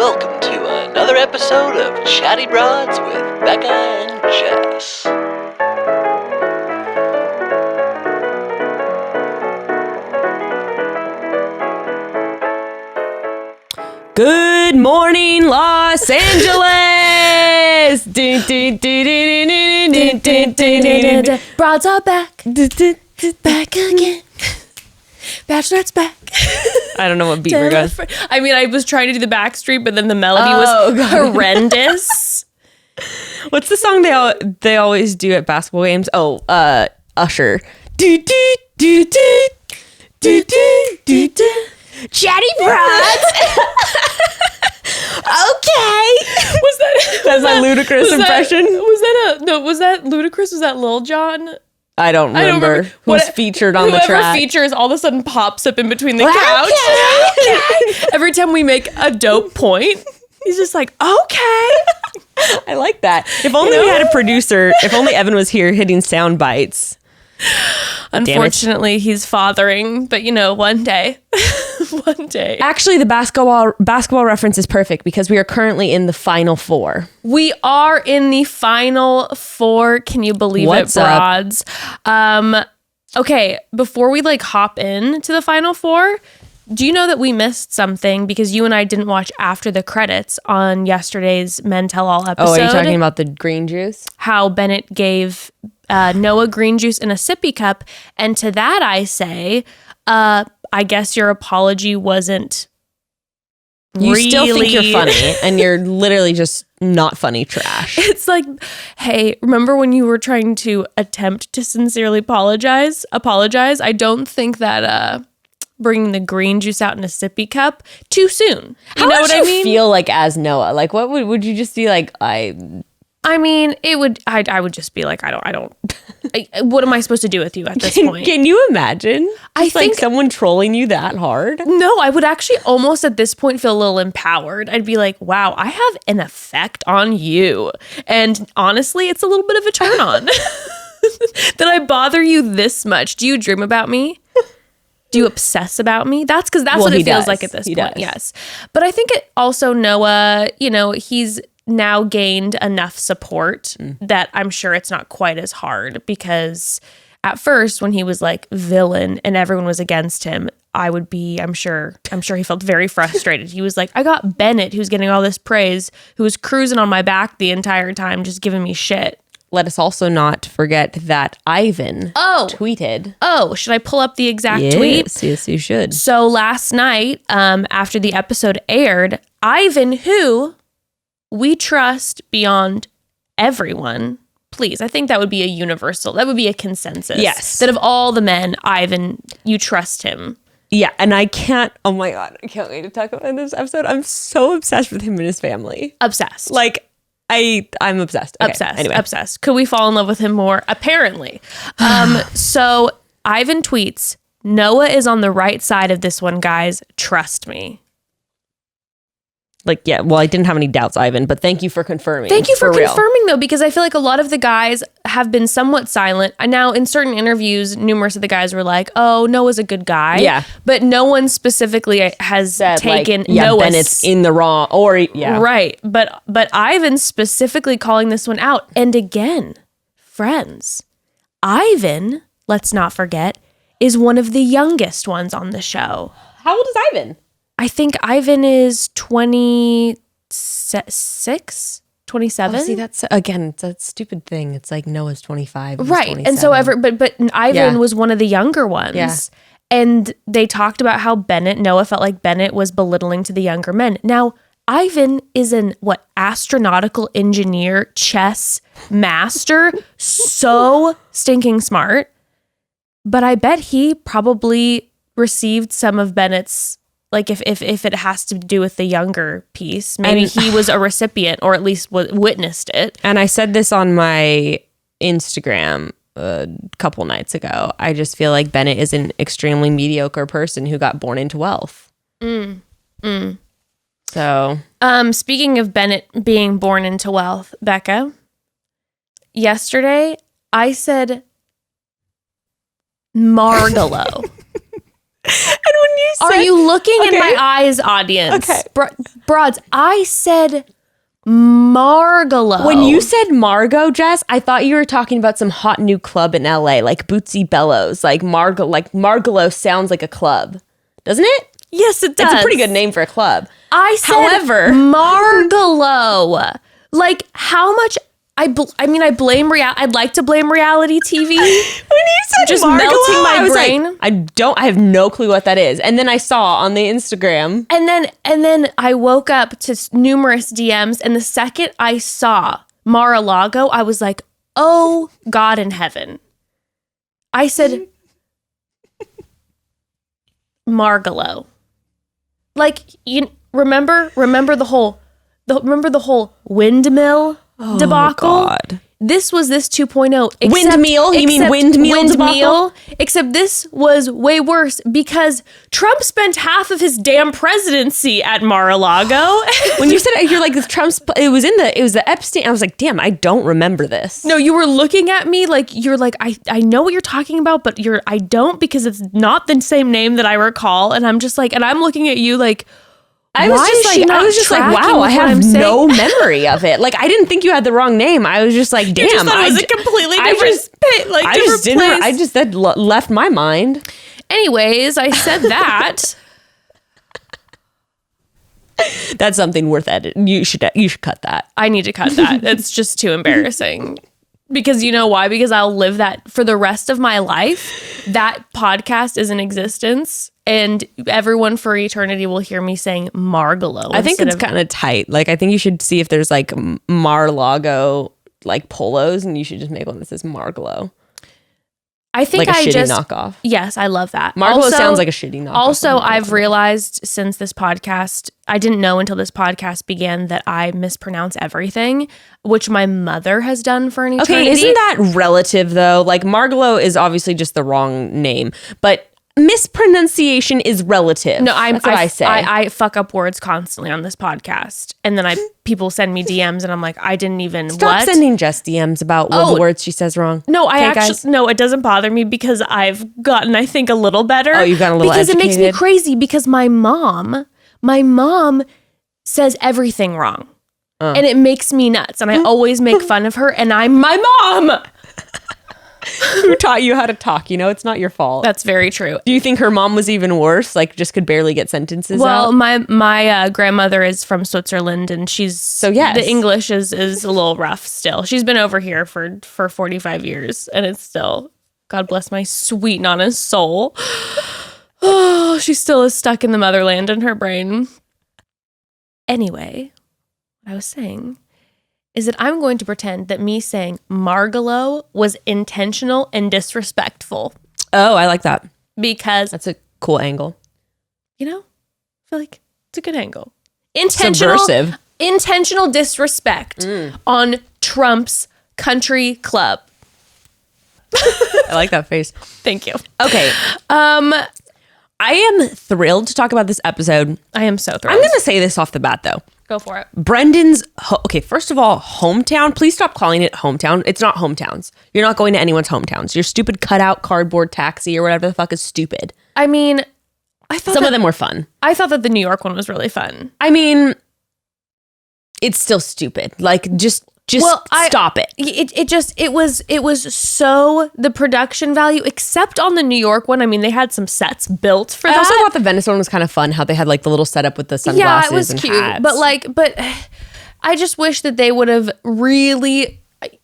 welcome to another episode of Chatty Broads with Becca and Jess. Good morning, Los Angeles! Broads are back. Back again. Bachelorette's back. I don't know what beat we're going. I mean, I was trying to do the Backstreet, but then the melody was horrendous. What's the song they always do at basketball games? Oh, Usher. Chatty Broads. Okay. That's my ludicrous impression. Was that Ludacris? Was that Lil Jon? I don't remember who's featured on the track. Whoever features all of a sudden pops up in between the couch. Okay. Every time we make a dope point, he's just like, okay. I like that. If only we had a producer. If only Evan was here hitting sound bites. Unfortunately, he's fathering, but one day. One day. Actually, the basketball reference is perfect because we are currently in the Final Four. We are in the Final Four. Can you believe it, Broads? Okay, before we hop into the Final Four, do you know that we missed something because you and I didn't watch after the credits on yesterday's Men Tell All episode? Oh, are you talking about the green juice? How Bennett gave Noah green juice in a sippy cup. And to that I say, I guess your apology wasn't You still think you're funny and you're literally just not funny trash. It's like, hey, remember when you were trying to attempt to sincerely apologize? I don't think that bringing the green juice out in a sippy cup too soon. You know what I mean? Feel like as Noah? Like, what would you just be like? I mean, I would just be like, I don't. What am I supposed to do with you at this point? Can you imagine? I think someone trolling you that hard. No, I would actually almost at this point feel a little empowered. I'd be like, wow, I have an effect on you, and honestly, it's a little bit of a turn on that I bother you this much. Do you dream about me? Do you obsess about me? That's what it feels like at this point. Yes, but I think it also Noah. He's now gained enough support that I'm sure it's not quite as hard, because at first when he was like villain and everyone was against him, I'm sure he felt very frustrated. He was like, I got Bennett, who's getting all this praise, who was cruising on my back the entire time, just giving me shit. Let us also not forget that Ivan tweeted. Oh, should I pull up the exact tweet? Yes, you should. So last night, after the episode aired, Ivan, who we trust beyond everyone. Please, I think that would be a universal. That would be a consensus. Yes. That of all the men, Ivan, you trust him. Yeah, and I can't, oh my God, I can't wait to talk about this episode. I'm so obsessed with him and his family. Obsessed. I'm obsessed. Okay, obsessed. Anyway. Obsessed. Could we fall in love with him more? Apparently. So Ivan tweets, Noah is on the right side of this one, guys. Trust me. Yeah, well, I didn't have any doubts, Ivan, but thank you for confirming. Thank you for confirming, though, because I feel like a lot of the guys have been somewhat silent. Now, in certain interviews, numerous of the guys were like, oh, Noah's a good guy. Yeah. But no one specifically has said, taken Noah's... Bennett's in the wrong, or, yeah. Right. But Ivan specifically calling this one out. And again, friends, Ivan, let's not forget, is one of the youngest ones on the show. How old is Ivan? I think Ivan is 26, 27. Oh, see, that's, again, it's a stupid thing. It's like Noah's 25. Right. And so but Ivan was one of the younger ones. Yeah. And they talked about how Noah felt like Bennett was belittling to the younger men. Now, Ivan is an, astronautical engineer, chess master, so stinking smart. But I bet he probably received some of Bennett's, if it has to do with the younger piece, maybe he was a recipient or at least witnessed it. And I said this on my Instagram a couple nights ago. I just feel like Bennett is an extremely mediocre person who got born into wealth. So, speaking of Bennett being born into wealth, Becca, yesterday I said Margolo. And when you said? Are you looking in my eyes, audience? Okay. Broads, I said Margolo. When you said Margot, Jess, I thought you were talking about some hot new club in LA, like Bootsy Bellows. Like Margolo sounds like a club, doesn't it? Yes, it does. It's a pretty good name for a club. I said However, Margolo. Like, how much... I blame I'd like to blame reality TV. When you said just Margolo, melting my I was brain. Like, I have no clue what that is. And then I saw on the Instagram. And then I woke up to numerous DMs, and the second I saw Mar-a-Lago, I was like, oh, God in heaven. I said, Margolo. Like, you remember the whole windmill debacle? God. This was this 2.0. Windmill? You mean windmill debacle? Except this was way worse because Trump spent half of his damn presidency at Mar-a-Lago. When you said it, you're like, it was the Epstein. I was like, damn, I don't remember this. No, you were looking at me like, you're like, I know what you're talking about, but I don't, because it's not the same name that I recall. And I'm just like, and I'm looking at you like, I was just like, wow, I have no memory of it. Like, I didn't think you had the wrong name. I was just like, damn, you just thought it was a completely different place. That left my mind. Anyways, I said that. That's something worth editing. You should cut that. I need to cut that. It's just too embarrassing. Because you know why? Because I'll live that for the rest of my life. That podcast is in existence, and everyone for eternity will hear me saying Margolo. I think it's kind of tight. Like, I think you should see if there's like Mar-a-Lago like polos, and you should just make one that says Margolo. I think like a shitty knockoff. Yes, I love that. Margolo sounds like a shitty knockoff. Also, I've realized since this podcast, I didn't know until this podcast began that I mispronounce everything, which my mother has done for an eternity. Okay, isn't that relative though? Like, Margolo is obviously just the wrong name, but mispronunciation is relative. No, that's what I say. I fuck up words constantly on this podcast, and then people send me DMs, and I'm like, I didn't even Stop sending Jess DMs about what the words she says wrong. No, no, it doesn't bother me because I've gotten, I think, a little better. Oh, you've gotten a little because educated. It makes me crazy because my mom says everything wrong, and it makes me nuts, and I always make fun of her, and I'm my mom. Who taught you how to talk? You know, it's not your fault. That's very true. Do you think her mom was even worse? Like, just could barely get sentences out? Well, my grandmother is from Switzerland, and the English is a little rough still. She's been over here for 45 years, and it's still, God bless my sweet Nana's soul. Oh, she still is stuck in the motherland in her brain. Anyway, what I was saying is that I'm going to pretend that me saying Margolo was intentional and disrespectful. Oh, I like that. Because that's a cool angle. You know, I feel like it's a good angle. Subversive. Intentional disrespect on Trump's country club. I like that face. Thank you. Okay. I am thrilled to talk about this episode. I am so thrilled. I'm going to say this off the bat, though. Go for it. Brendan's, okay, first of all, hometown. Please stop calling it hometown. It's not hometowns. You're not going to anyone's hometowns. Your stupid cutout cardboard taxi or whatever the fuck is stupid. I mean, I thought some of them were fun. I thought that the New York one was really fun. I mean, it's still stupid. Like, just stop it. It was so, the production value, except on the New York one. I mean, they had some sets built for that. I also thought the Venice one was kind of fun, how they had like the little setup with the sunglasses. Yeah, it was and cute. hats. But I just wish that they would have really,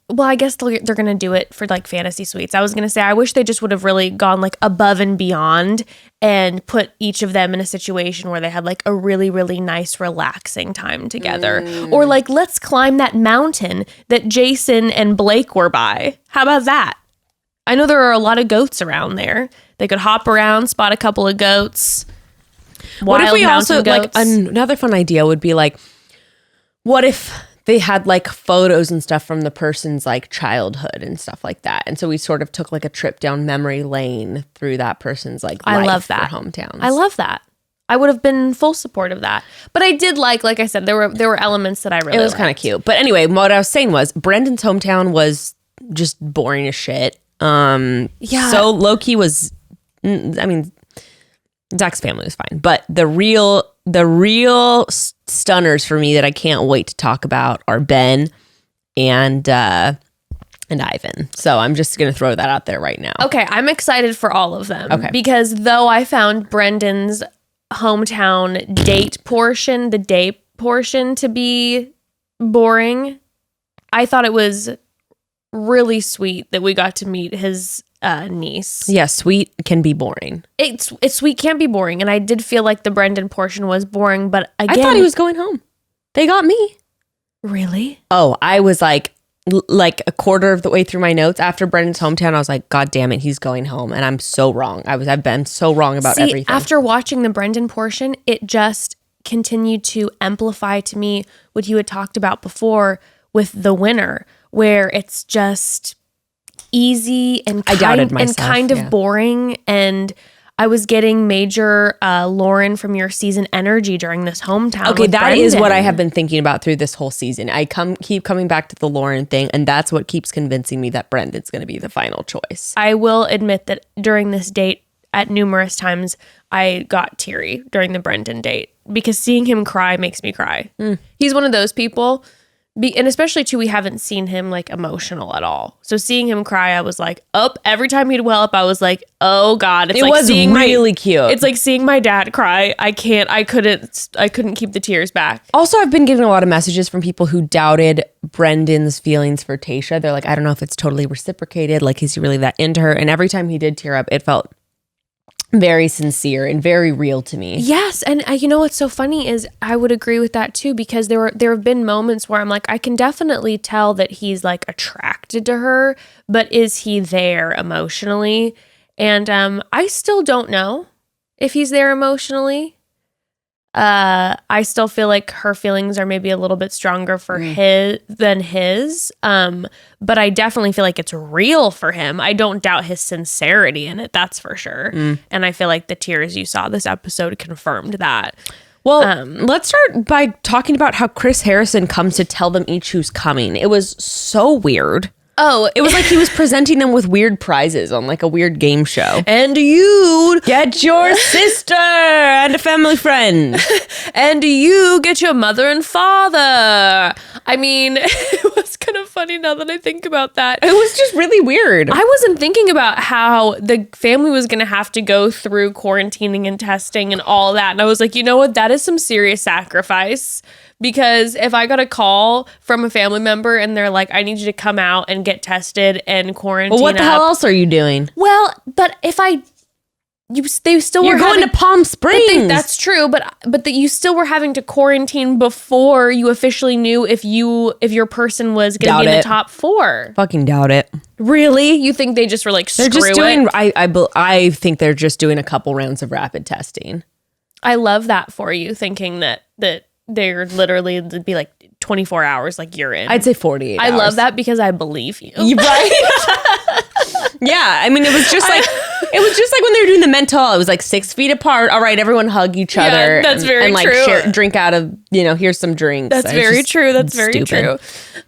well, I guess they're going to do it for like fantasy suites. I was going to say, I wish they just would have really gone like above and beyond and put each of them in a situation where they had like a really, really nice, relaxing time together. Or like, let's climb that mountain that Jason and Blake were by. How about that? I know there are a lot of goats around there. They could hop around, spot a couple of goats. What if we also, goats. like, another fun idea would be like, what if they had like photos and stuff from the person's like childhood and stuff like that, and so we sort of took like a trip down memory lane through that person's like life. I love that. For hometowns. I love that. I would have been full support of that. But I did like I said, there were elements that I really liked. It was kind of cute. But anyway, what I was saying was Brendan's hometown was just boring as shit. Yeah. So low-key was, I mean, Zach's family was fine. But the real stunners for me that I can't wait to talk about are Ben and Ivan. So I'm just going to throw that out there right now. Okay, I'm excited for all of them. Okay. Because though I found Brendan's hometown date portion, the date portion, to be boring, I thought it was really sweet that we got to meet his niece. Yeah, sweet can be boring. It's sweet can be boring, and I did feel like the Brendan portion was boring, but again, I thought he was going home. They got me. Really? Oh, I was like a quarter of the way through my notes after Brendan's hometown. I was like, God damn it, he's going home. And I'm so wrong. I've been so wrong about everything. After watching the Brendan portion, it just continued to amplify to me what you had talked about before with the winner, where it's just easy and kind of boring. And I was getting major Lauren from your season energy during this hometown. Okay, that Brendan. is what I have been thinking about through this whole season. I keep coming back to the Lauren thing, and that's what keeps convincing me that Brendan's going to be the final choice. I will admit that during this date, at numerous times, I got teary during the Brendan date because seeing him cry makes me cry. He's one of those people. And especially too, we haven't seen him like emotional at all. So seeing him cry, I was like, every time he'd well up, I was like, oh God. It was really cute. It's like seeing my dad cry. I couldn't keep the tears back. Also, I've been getting a lot of messages from people who doubted Brendan's feelings for Tayshia. They're like, I don't know if it's totally reciprocated. Like, is he really that into her? And every time he did tear up, it felt very sincere and very real to me. Yes, and you know what's so funny is I would agree with that too, because there have been moments where I'm like, I can definitely tell that he's like attracted to her, but is he there emotionally? And I still don't know if he's there emotionally. I still feel like her feelings are maybe a little bit stronger for than his. But I definitely feel like it's real for him. I don't doubt his sincerity in it. That's for sure. And I feel like the tears you saw this episode confirmed that. Well, let's start by talking about how Chris Harrison comes to tell them each who's coming. It was so weird. Oh, It was like he was presenting them with weird prizes on like a weird game show. and you Get your sister and a family friend. and you get your mother and father. I mean, it was kind of funny now that I think about that. It was just really weird. I wasn't thinking about how the family was going to have to go through quarantining and testing and all that. And I was like, you know what? That is some serious sacrifice. Because if I got a call from a family member and they're like, I need you to come out and get tested and quarantine. Well, what the hell else are you doing? Well, but if they still You're were going having, to Palm Springs. that's true, but that you still were having to quarantine before you officially knew if your person was going to be in the top 4. Fucking doubt it. Really? You think they just were like, screw They're just doing. it? I think they're just doing a couple rounds of rapid testing. I love that for you, thinking that they're literally it'd be like 24 hours, like you're in. I'd say 48 hours. I love that because I believe you. Right? Yeah, I mean, it was just like when they were doing the mental. It was like 6 feet apart. All right, everyone hug each other. Yeah, that's very and like true. Drink out of here's some drinks. That's very true. That's very true.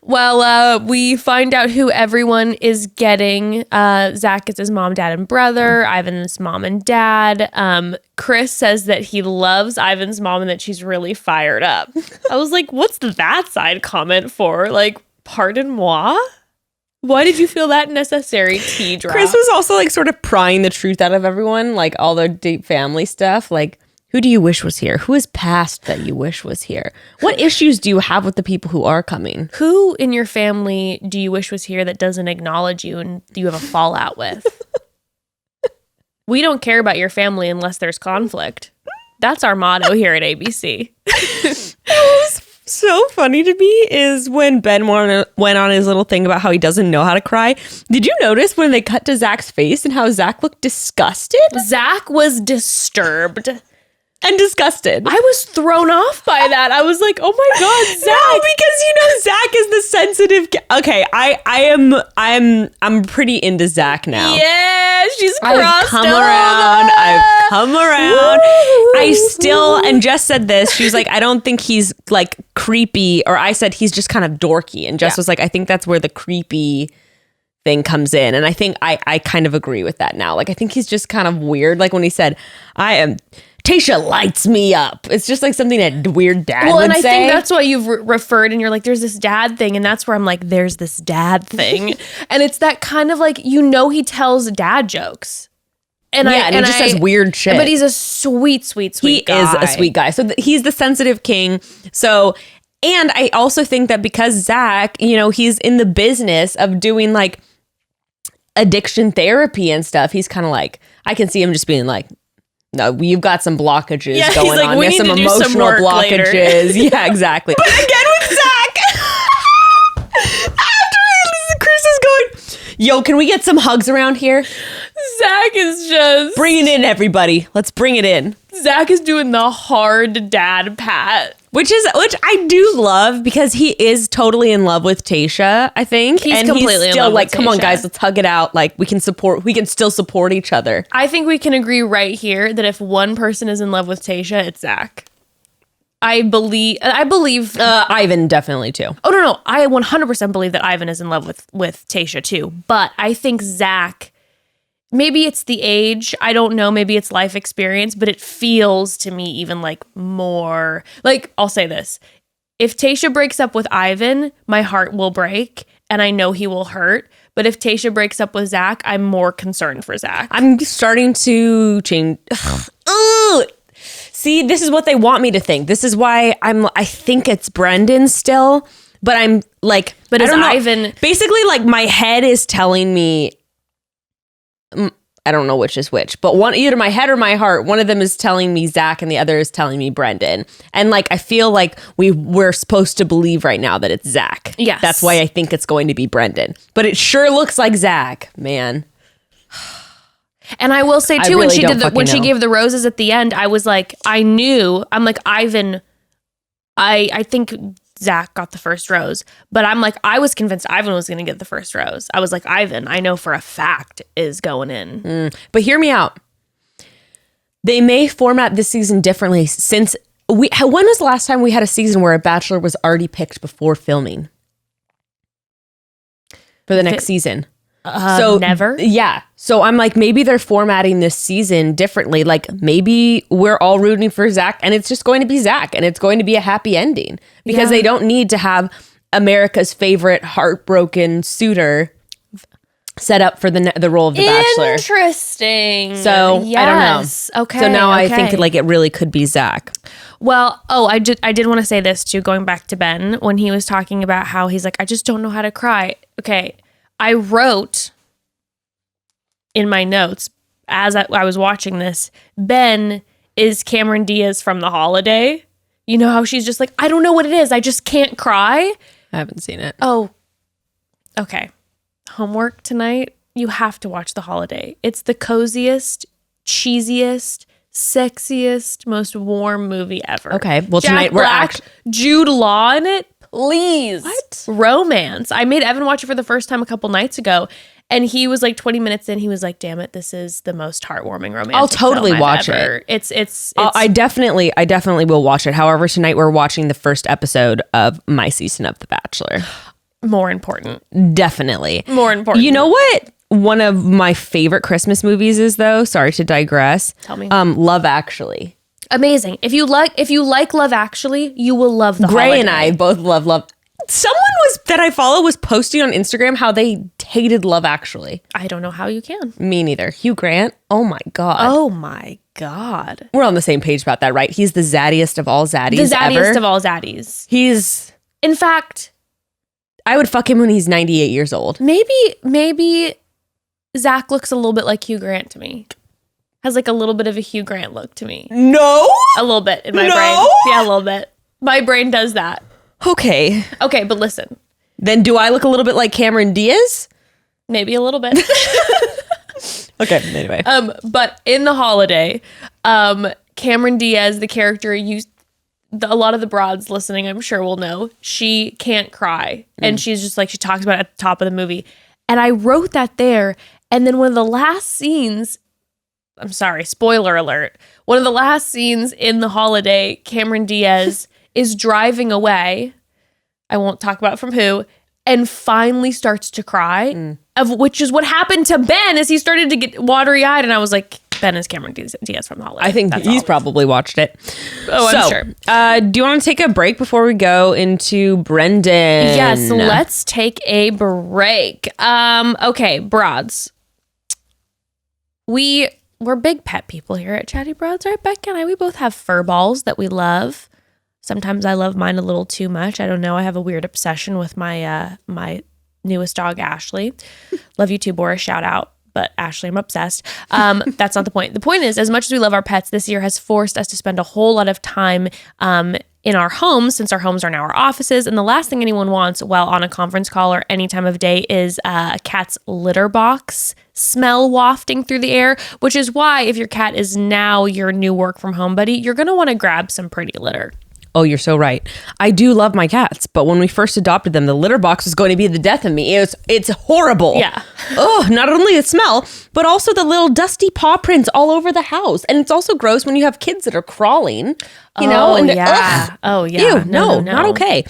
Well, we find out who everyone is getting. Zach gets his mom, dad, and brother. Ivan's mom and dad. Chris says that he loves Ivan's mom and that she's really fired up. I was like, what's that side comment for? Like, pardon moi? Why did you feel that necessary tea drop? Chris was also like sort of prying the truth out of everyone, like all the deep family stuff. Like, who do you wish was here? Who is past that you wish was here? What issues do you have with the people who are coming? Who in your family do you wish was here that doesn't acknowledge you and you have a fallout with? We don't care about your family unless there's conflict. That's our motto here at ABC. So funny to me is when Ben went on his little thing about how he doesn't know how to cry. Did you notice when they cut to Zach's face and how Zach looked disgusted? Zach was disturbed. And disgusted. I was thrown off by that. I was like, oh my God, Zach. No, because Zach is the sensitive. Okay, I'm pretty into Zach now. Yeah, she's crossed I've come over. around. I still, and Jess said this. She was like, I don't think he's like creepy. Or I said he's just kind of dorky. And Jess was like, I think that's where the creepy thing comes in. And I think I kind of agree with that now. Like, I think he's just kind of weird. Like when he said, Tayshia lights me up. It's just like something a weird dad would say. Well, and I think that's why you've referred, and you're like, there's this dad thing. And that's where I'm like, there's this dad thing. And it's that kind of like, he tells dad jokes. And he just says weird shit. But he's a sweet guy. He is a sweet guy. So he's the sensitive king. So, and I also think that because Zach, he's in the business of doing like addiction therapy and stuff, he's kind of like, I can see him just being like, no, you've got some blockages going on. We need some to do emotional some work blockages. Later. Yeah, exactly. But again with Zach, after Chris is going, yo, can we get some hugs around here? Zach is just bring it in, everybody. Let's bring it in. Zach is doing the hard dad pat. Which I do love because he is totally in love with Tayshia, I think. He's completely in love like, with come on, Tayshia. guys, let's hug it out. Like, we can still support each other. I think we can agree right here that if one person is in love with Tayshia, it's Zach. I believe Ivan definitely too. Oh, no. I 100% believe that Ivan is in love with Tayshia too. But I think Zach, maybe it's the age. I don't know. Maybe it's life experience, but it feels to me even like more like, I'll say this. If Tayshia breaks up with Ivan, my heart will break and I know he will hurt. But if Tayshia breaks up with Zach, I'm more concerned for Zach. I'm starting to change. Ugh. See, this is what they want me to think. This is why I think it's Brendan still, but I'm like, but I is don't know. Ivan Basically, like my head is telling me, I don't know which is which, but either my head or my heart, one of them is telling me Zach and the other is telling me Brendan. And like, I feel like we're supposed to believe right now that it's Zach. Yes. That's why I think it's going to be Brendan, but it sure looks like Zach, man. And I will say too, really when she gave the roses at the end, I was like, I'm like, Ivan, I think Zach got the first rose, but I'm like, I was convinced Ivan was going to get the first rose. I was like, Ivan, I know for a fact is going in. But hear me out. They may format this season differently since when was the last time we had a season where a Bachelor was already picked before filming for the next season? So never. Yeah. So I'm like, maybe they're formatting this season differently. Like maybe we're all rooting for Zach and it's just going to be Zach and it's going to be a happy ending because they don't need to have America's favorite heartbroken suitor set up for the role of the Bachelor. Interesting. So yes. I don't know. Okay. So now I think like it really could be Zach. Well, I did want to say this too, going back to Ben when he was talking about how he's like, I just don't know how to cry. Okay. I wrote in my notes as I was watching this, Ben is Cameron Diaz from The Holiday. You know how she's just like, I don't know what it is. I just can't cry. I haven't seen it. Oh, okay. Homework tonight. You have to watch The Holiday. It's the coziest, cheesiest, sexiest, most warm movie ever. Okay. Well, Jack tonight we're Black, Jude Law in it. Please. What? Romance. I made Evan watch it for the first time a couple nights ago. And he was like 20 minutes in. He was like, damn it, this is the most heartwarming romantic I'll totally film watch ever. it. It's I definitely will watch it. However, tonight we're watching the first episode of my season of The Bachelor. more important. Definitely. More important. You know what? One of my favorite Christmas movies is though, sorry to digress. Tell me. Love Actually. Amazing. If you like Love Actually, you will love The Gray Holiday. and I both love. Someone that I follow was posting on Instagram how they hated Love Actually. I don't know how you can. Me neither. Hugh Grant. Oh my God. Oh my God. We're on the same page about that, right? He's the zaddiest of all zaddies The zaddiest ever. of all zaddies. He's, In fact, I would fuck him when he's 98 years old. maybe Zach looks a little bit like Hugh Grant to me. Has like a little bit of a Hugh Grant look to me. No. A little bit in my No? brain. Yeah, a little bit. My brain does that. Okay. Okay, but listen. Then do I look a little bit like Cameron Diaz? Maybe a little bit. Okay, anyway. But in The Holiday, Cameron Diaz, the character, a lot of the broads listening, I'm sure will know, she can't cry. And she's just like, she talks about it at the top of the movie. And I wrote that there. And then one of the last scenes, I'm sorry, spoiler alert. One of the last scenes in The Holiday, Cameron Diaz is driving away. I won't talk about from who. and finally starts to cry, of which is what happened to Ben as he started to get watery-eyed. And I was like, Ben is Cameron Diaz from Hollywood. I think he's probably watched it. Oh, I'm sure. Do you want to take a break before we go into Brendan? Yes, let's take a break. Okay, broads. We're big pet people here at Chatty Broads, right, Becca and I? We both have fur balls that we love. Sometimes I love mine a little too much. I don't know. I have a weird obsession with my my newest dog, Ashley. Love you too, Boris. Shout out. But Ashley, I'm obsessed. That's not the point. The point is, as much as we love our pets, this year has forced us to spend a whole lot of time in our homes, since our homes are now our offices. And the last thing anyone wants while on a conference call or any time of day is a cat's litter box smell wafting through the air, which is why if your cat is now your new work from home buddy, you're going to want to grab some pretty litter. Oh, you're so right. I do love my cats, but when we first adopted them, the litter box was going to be the death of me. It's horrible. Yeah. Oh, not only the smell, but also the little dusty paw prints all over the house. And it's also gross when you have kids that are crawling, you know? And yeah. Oh, yeah. Ew, no, not okay.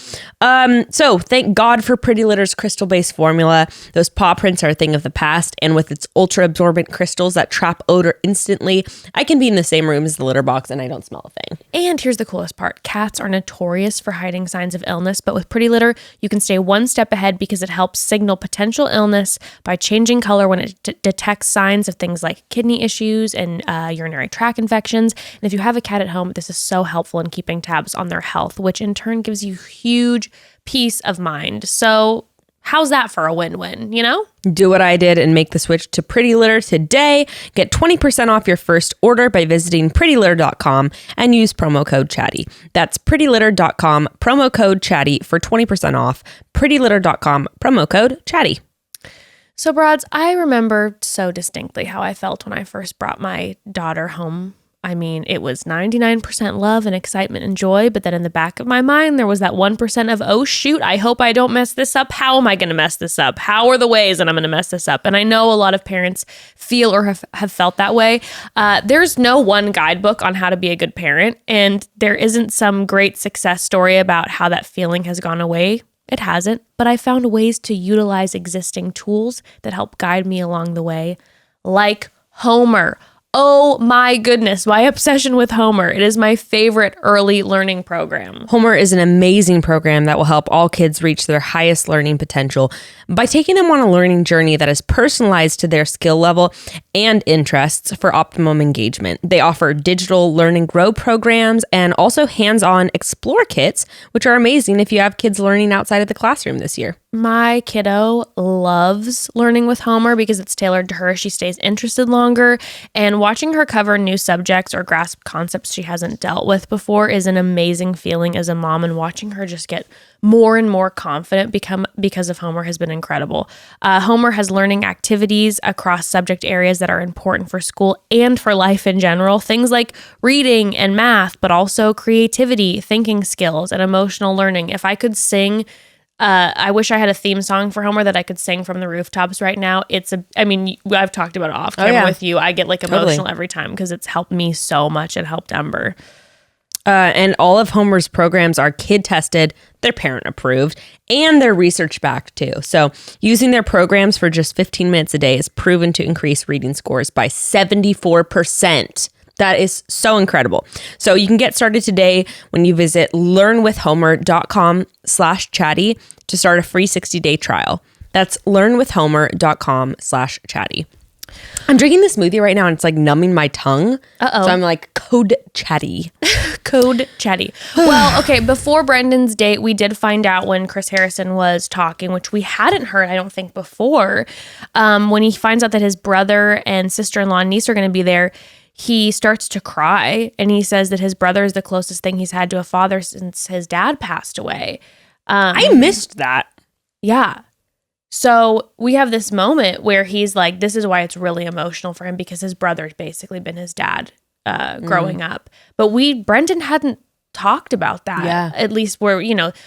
So thank God for Pretty Litter's crystal-based formula. Those paw prints are a thing of the past. And with its ultra-absorbent crystals that trap odor instantly, I can be in the same room as the litter box and I don't smell a thing. And here's the coolest part. Cats are notorious for hiding signs of illness, but with Pretty Litter, you can stay one step ahead because it helps signal potential illness by changing color when it detects signs of things like kidney issues and urinary tract infections. And if you have a cat at home, this is so helpful in keeping tabs on their health, which in turn gives you huge peace of mind. So how's that for a win-win, you know? Do what I did and make the switch to Pretty Litter today. Get 20% off your first order by visiting prettylitter.com and use promo code CHATTY. That's prettylitter.com, promo code CHATTY for 20% off. prettylitter.com, promo code CHATTY. So, broads, I remember so distinctly how I felt when I first brought my daughter home. I mean, it was 99% love and excitement and joy, but then in the back of my mind, there was that 1% of, oh, shoot, I hope I don't mess this up. How am I going to mess this up? How are the ways that I'm going to mess this up? And I know a lot of parents feel or have felt that way. There's no one guidebook on how to be a good parent, and there isn't some great success story about how that feeling has gone away. It hasn't, but I found ways to utilize existing tools that help guide me along the way, like Homer. Oh my goodness, my obsession with Homer. It is my favorite early learning program. Homer is an amazing program that will help all kids reach their highest learning potential by taking them on a learning journey that is personalized to their skill level and interests for optimum engagement. They offer digital learn and grow programs and also hands-on explore kits, which are amazing if you have kids learning outside of the classroom this year. My kiddo loves learning with Homer because it's tailored to her. She stays interested longer, and watching her cover new subjects or grasp concepts she hasn't dealt with before is an amazing feeling as a mom, and watching her just get more and more confident because of Homer has been incredible. Homer has learning activities across subject areas that are important for school and for life in general. Things like reading and math, but also creativity, thinking skills, and emotional learning. If I could sing, I wish I had a theme song for Homer that I could sing from the rooftops right now. I've talked about it off camera with you. I get like emotional every time because it's helped me so much. It helped Ember. And all of Homer's programs are kid tested, they're parent approved, and they're research backed too. So using their programs for just 15 minutes a day is proven to increase reading scores by 74%. That is so incredible. So you can get started today when you visit learnwithhomer.com/chatty to start a free 60-day trial. That's learnwithhomer.com/chatty. I'm drinking this smoothie right now and it's like numbing my tongue. Uh-oh. So I'm like code chatty. Code chatty. Well, okay, before Brendan's date, we did find out when Chris Harrison was talking, which we hadn't heard, I don't think, before. When he finds out that his brother and sister-in-law and niece are going to be there, he starts to cry, and he says that his brother is the closest thing he's had to a father since his dad passed away. I missed that. Yeah. So we have this moment where he's like, this is why it's really emotional for him, because his brother's basically been his dad growing up. But Brendan hadn't talked about that. Yeah. At least where,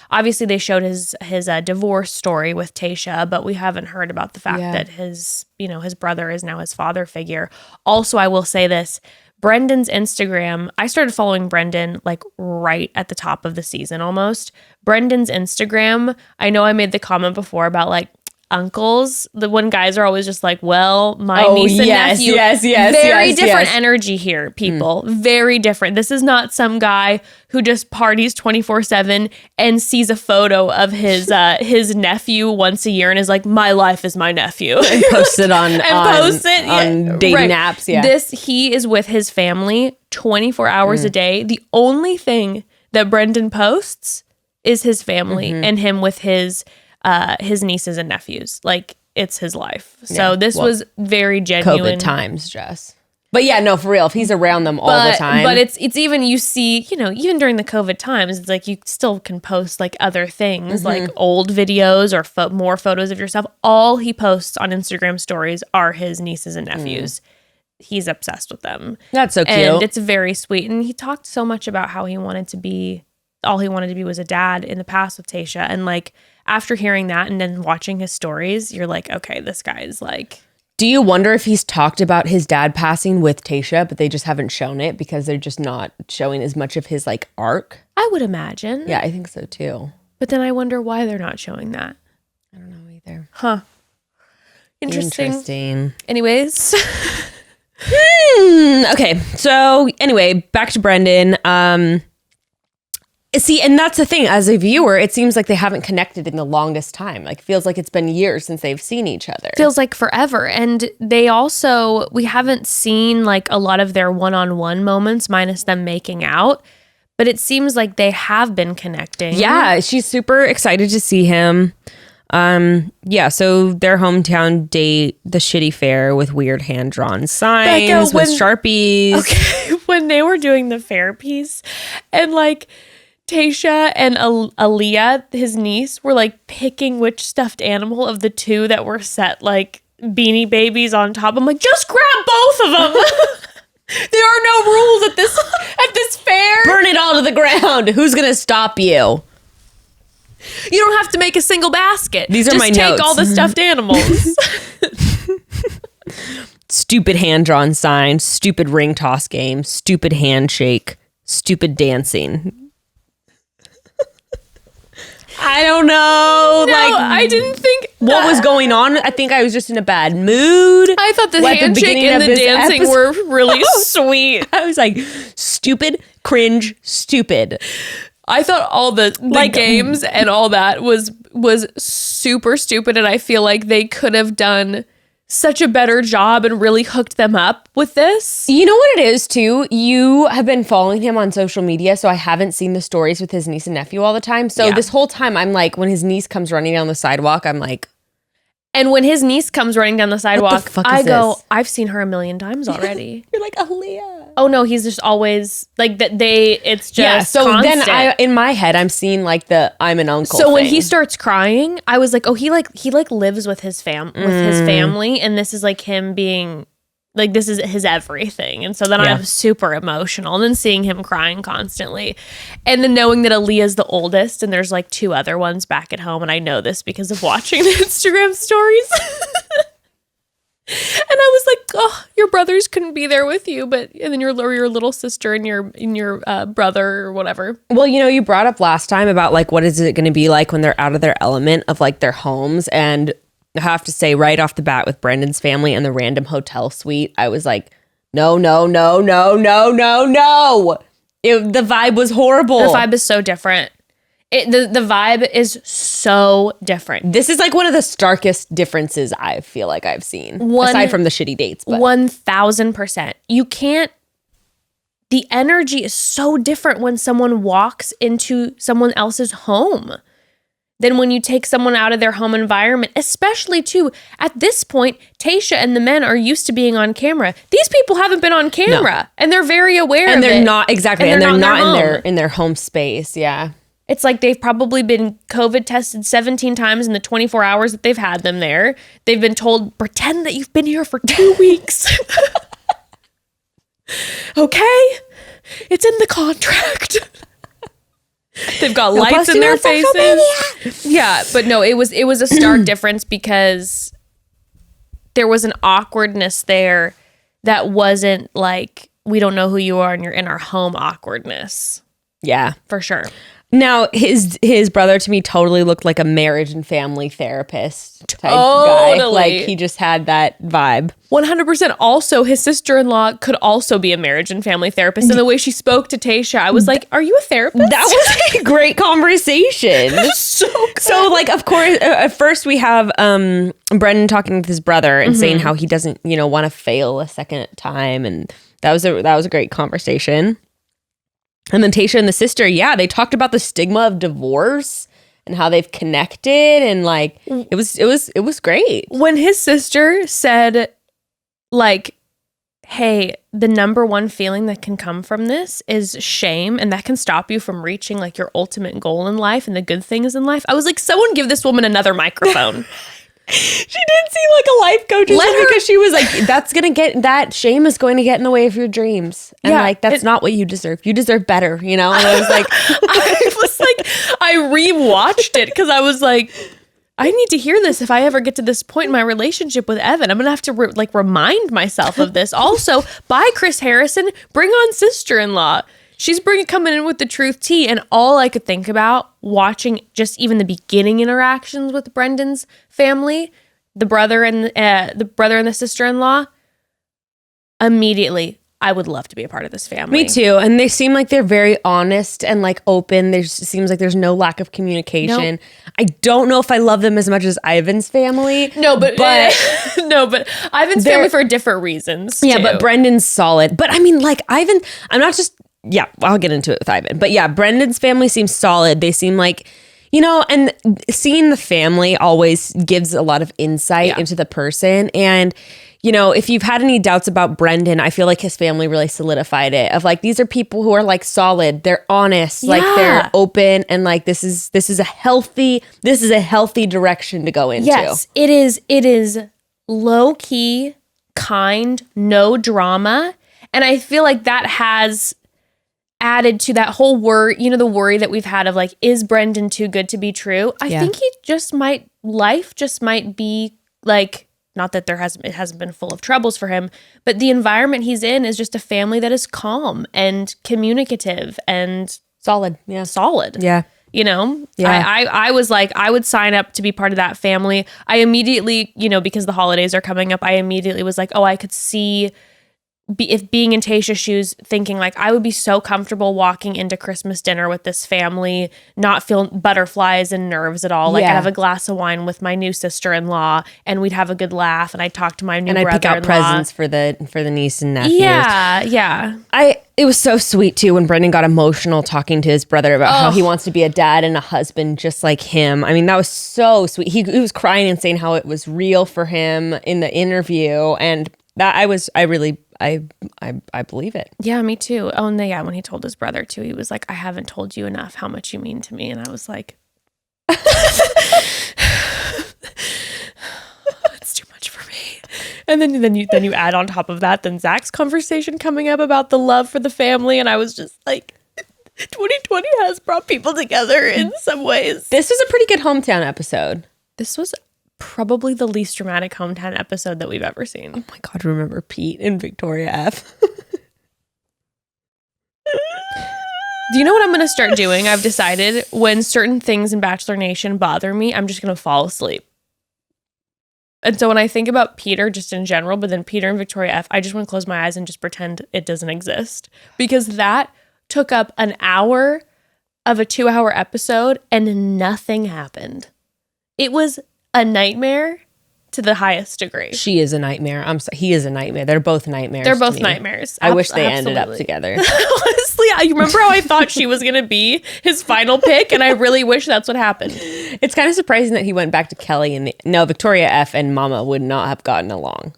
obviously they showed his divorce story with Tayshia, but we haven't heard about the fact that his brother is now his father figure. Also, I will say this, Brendan's Instagram, I started following Brendan like right at the top of the season almost. Brendan's Instagram, I know I made the comment before about like uncles, the when guys are always just like, well, my niece and nephew. Very different energy here, people. Very different. This is not some guy who just parties 24/7 and sees a photo of his nephew once a year and is like, my life is my nephew. And posts it on dating apps. Yeah. He is with his family 24 hours a day. The only thing that Brendan posts is his family and him with his nieces and nephews. Like, it's his life. So this was very genuine. COVID times, Jess. But yeah, no, for real. If he's around them all the time. But it's even, you see, you know, even during the COVID times, it's like you still can post like other things, like old videos or more photos of yourself. All he posts on Instagram stories are his nieces and nephews. He's obsessed with them. That's so cute. And it's very sweet. And he talked so much about how he wanted to be, all he wanted to be was a dad in the past with Tayshia. And like, after hearing that and then watching his stories, you're like, okay, this guy is like... Do you wonder if he's talked about his dad passing with Tayshia, but they just haven't shown it because they're just not showing as much of his like arc? I would imagine. Yeah, I think so too. But then I wonder why they're not showing that. I don't know either. Huh. Interesting. Anyways. Okay, so anyway, back to Brendan. See, and that's the thing. As a viewer, it seems like they haven't connected in the longest time. Like, feels like it's been years since they've seen each other. Feels like forever. And they also, we haven't seen like a lot of their one-on-one moments minus them making out. But it seems like they have been connecting. Yeah, she's super excited to see him. Yeah, so their hometown date, the shitty fair with weird hand-drawn signs with Sharpies. Okay, when they were doing the fair piece and like... Tayshia and Aaliyah, his niece, were like picking which stuffed animal of the two that were set like Beanie Babies on top. I'm like, just grab both of them. There are no rules at this fair. Burn it all to the ground. Who's gonna stop you? You don't have to make a single basket. These are just my notes. Take all the stuffed animals. Stupid hand-drawn sign, stupid ring toss game, stupid handshake, stupid dancing. I don't know. No, I didn't think what was going on. I think I was just in a bad mood. I thought the handshake and the dancing were really sweet. I was like, stupid, cringe, stupid. I thought all the games and all that was super stupid, and I feel like they could have done such a better job and really hooked them up with this. You know what it is too? You have been following him on social media, so I haven't seen the stories with his niece and nephew all the time. So this whole time I'm like, when his niece comes running down the sidewalk, I'm like... And when his niece comes running down the sidewalk, I go, this? I've seen her 1,000,000 times already. You're like, Aaliyah. Oh no, he's just always like that. It's just so constant. Then in my head I'm seeing like the I'm an uncle. So when he starts crying, I was like, oh, he lives with his family, and this is like him being like, this is his everything. And so then I'm super emotional. And then seeing him crying constantly. And then knowing that Aaliyah's the oldest and there's like 2 other ones back at home. And I know this because of watching the Instagram stories. And I was like, oh, your brothers couldn't be there with you, and then your little sister and your brother or whatever. Well, you know, you brought up last time about like, what is it going to be like when they're out of their element of like their homes. And I have to say right off the bat with Brendan's family and the random hotel suite, I was like, no. The vibe was horrible. The vibe is so different. The vibe is so different. This is like one of the starkest differences I feel like I've seen, aside from the shitty dates. 1,000%. You can't. The energy is so different when someone walks into someone else's home than when you take someone out of their home environment, especially too, at this point, Tayshia and the men are used to being on camera. These people haven't been on camera and they're very aware and of it. And they're not, exactly. And they're not in their home space. Yeah. It's like they've probably been COVID tested 17 times in the 24 hours that they've had them there. They've been told, pretend that you've been here for 2 weeks. Okay? It's in the contract. They've got lights in their faces. Yeah, but no, it was a stark difference because there was an awkwardness there that wasn't like we don't know who you are and you're in our home awkwardness. Yeah. For sure. Now, his brother to me totally looked like a marriage and family therapist type guy. Totally. Like, he just had that vibe. 100%. Also, his sister-in-law could also be a marriage and family therapist. And the way she spoke to Tayshia, I was like, are you a therapist? That was a great conversation. So good. So, like, of course, at first we have Brendan talking with his brother and saying how he doesn't, want to fail a second time. And that was a great conversation. And then Tayshia and the sister, they talked about the stigma of divorce and how they've connected, and like it was great. When his sister said, like, hey, the number one feeling that can come from this is shame, and that can stop you from reaching like your ultimate goal in life and the good things in life. I was like, someone give this woman another microphone. She did seem like a life coach because she was like, that shame is going to get in the way of your dreams. And like, that's not what you deserve. You deserve better, And I was like, I rewatched it because I was like, I need to hear this if I ever get to this point in my relationship with Evan. I'm going to have to remind myself of this. Also, bye, Chris Harrison. Bring on sister-in-law. She's coming in with the truth tea, and all I could think about watching just even the beginning interactions with Brendan's family, the brother and the sister-in-law, immediately, I would love to be a part of this family. Me too. And they seem like they're very honest and like open. There seems like there's no lack of communication. Nope. I don't know if I love them as much as Ivan's family. But Ivan's family for different reasons. Yeah, too. But Brendan's solid. But I mean, like Ivan, I'm not just. Yeah, I'll get into it with Ivan. But yeah, Brendan's family seems solid. They seem like, and seeing the family always gives a lot of insight into the person. And, if you've had any doubts about Brendan, I feel like his family really solidified it. Of like, these are people who are like solid. They're honest. Like they're open. And like, this is a healthy direction to go into. Yes, it is low key, kind, no drama. And I feel like that has added to that whole worry, the worry that we've had of like, is Brendan too good to be true? I think life just might be like, not that it hasn't been full of troubles for him, but the environment he's in is just a family that is calm and communicative and solid. Yeah. Solid. Yeah. I was like, I would sign up to be part of that family. I immediately, because the holidays are coming up, I immediately was like, oh, I could see if being in Tayshia's shoes, thinking like I would be so comfortable walking into Christmas dinner with this family, not feel butterflies and nerves at all. Like I'd have a glass of wine with my new sister-in-law, and we'd have a good laugh, and I'd talk to my new brother-in-law. And I'd pick out presents for the niece and nephews. Yeah. It was so sweet too when Brendan got emotional talking to his brother about how he wants to be a dad and a husband just like him. I mean, that was so sweet. He was crying and saying how it was real for him in the interview, and that I believe it. Yeah, me too. Oh, and when he told his brother too, he was like, I haven't told you enough how much you mean to me. And I was like, it's too much for me. And then you add on top of that, then Zach's conversation coming up about the love for the family. And I was just like, 2020 has brought people together in some ways. This was a pretty good hometown episode. This was probably the least dramatic hometown episode that we've ever seen. Oh my God, remember Pete and Victoria F? Do you know what I'm going to start doing? I've decided when certain things in Bachelor Nation bother me, I'm just going to fall asleep. And so when I think about Peter just in general, but then Peter and Victoria F, I just want to close my eyes and just pretend it doesn't exist. Because that took up an hour of a 2-hour episode and nothing happened. It was a nightmare to the highest degree. She is a nightmare. He is a nightmare. They're both nightmares. They're both nightmares. I wish they ended up together. Honestly, you remember how I thought she was going to be his final pick, and I really wish that's what happened. It's kind of surprising that he went back to Kelly and Victoria F and Mama would not have gotten along.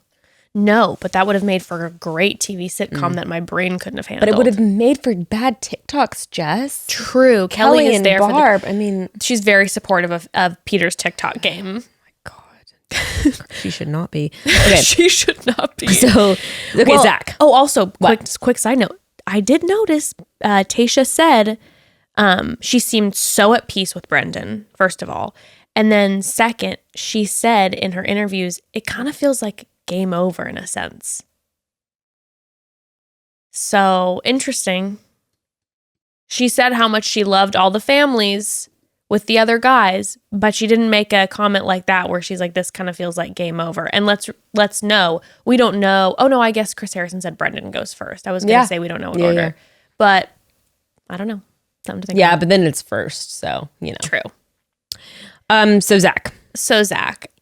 No, but that would have made for a great TV sitcom that my brain couldn't have handled. But it would have made for bad TikToks, Jess. True. Kelly is and there Barb. She's very supportive of Peter's TikTok game. She should not be. Okay. She should not be. So, Zach. Oh, also, quick side note. I did notice Tayshia said she seemed so at peace with Brendan, first of all. And then second, she said in her interviews, it kind of feels like game over in a sense. So interesting. She said how much she loved all the families with the other guys, but she didn't make a comment like that where she's like, this kind of feels like game over. And let's know. We don't know. Oh no, I guess Chris Harrison said Brendan goes first. I was going to say we don't know in order. Yeah. But I don't know. Something to think about. But then it's first, so, you know. True. So Zach.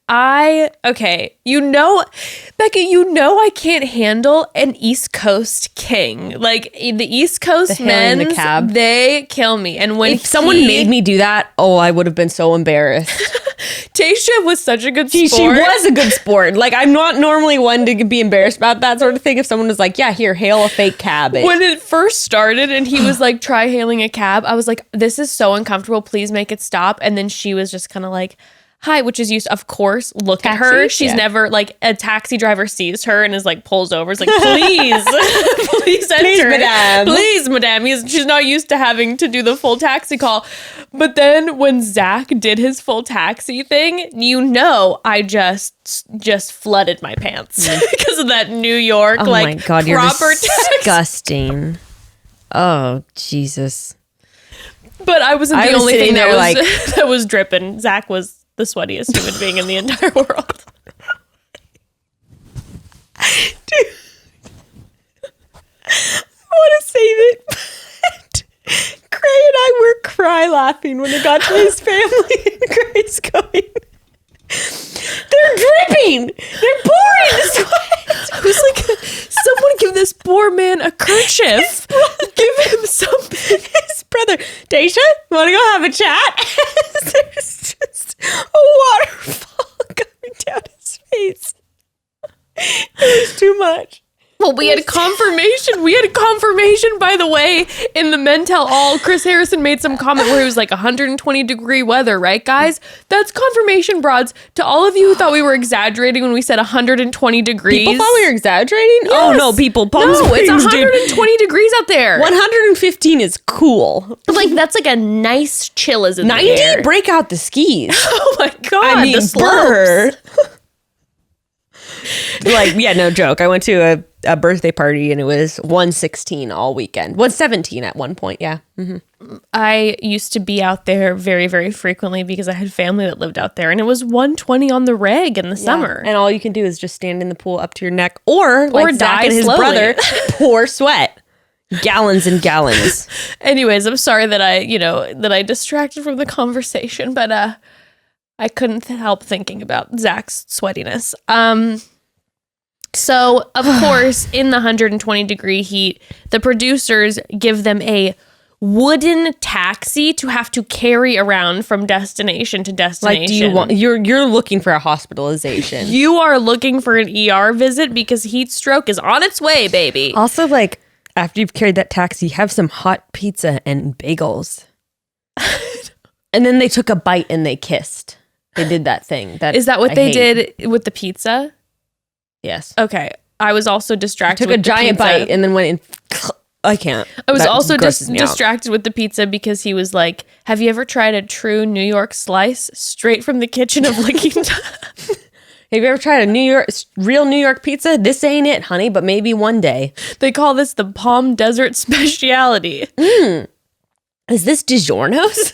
Okay, Becca, I can't handle an East Coast king. Like the East Coast men, the cab. They kill me. And when if someone made me do that, I would have been so embarrassed. Tayshia was such a good sport. She was a good sport. Like, I'm not normally one to be embarrassed about that sort of thing. If someone was like, yeah, here, hail a fake cab. When it first started and he was like, try hailing a cab, I was like, this is so uncomfortable. Please make it stop. And then she was just kind of like, hi, which is used, of course, look taxi? At her. She's never, like, a taxi driver sees her and is like, pulls over. Is like, please, please enter. Please, madame. Please, madame. She's not used to having to do the full taxi call. But then when Zach did his full taxi thing, I just flooded my pants because of that New York, my God, you're disgusting. Oh, Jesus. But I wasn't the only thing that was dripping. Zach was the sweatiest human being in the entire world. Dude, I want to save it. But Gray and I were cry laughing when it got to his family, and Gray's going, they're dripping. They're pouring the sweat. I was like, someone give this poor man a kerchief. Give him something. His brother, Tayshia, want to go have a chat? There's just a waterfall coming down his face. It was too much. Well, we had confirmation. By the way, in the Men Tell All, Chris Harrison made some comment where he was like 120-degree weather, right, guys? That's confirmation, broads. To all of you who thought we were exaggerating when we said 120 degrees. People thought we were exaggerating? Yes. Oh, no, people. Palm Springs, it's 120 degrees out there. 115 is cool. Like, that's like a nice chill is in 90? the air. Break out the skis. Oh, my God. I mean, the slopes. Like, yeah, no joke. I went to a birthday party and it was 116 all weekend. 117 at one point, yeah. Mm-hmm. I used to be out there very, very frequently because I had family that lived out there, and it was 120 on the reg in the summer. And all you can do is just stand in the pool up to your neck, or like Zach and his brother, pour sweat. Gallons and gallons. Anyways, I'm sorry that I distracted from the conversation, but I couldn't help thinking about Zach's sweatiness. So, of course, in the 120-degree heat, the producers give them a wooden taxi to have to carry around from destination to destination. Like, you're looking for a hospitalization. You are looking for an ER visit because heat stroke is on its way, baby. Also, like, after you've carried that taxi, have some hot pizza and bagels. And then they took a bite and they kissed. They did that thing. Is that what they did with the pizza? Yes. Okay. I was also distracted. Took a giant bite and then went in. I can't. I was also distracted with the pizza because he was like, "Have you ever tried a true New York slice straight from the kitchen of Licking Time?" Have you ever tried a real New York pizza? This ain't it, honey, but maybe one day. They call this the Palm Desert speciality. Is this DiGiorno's?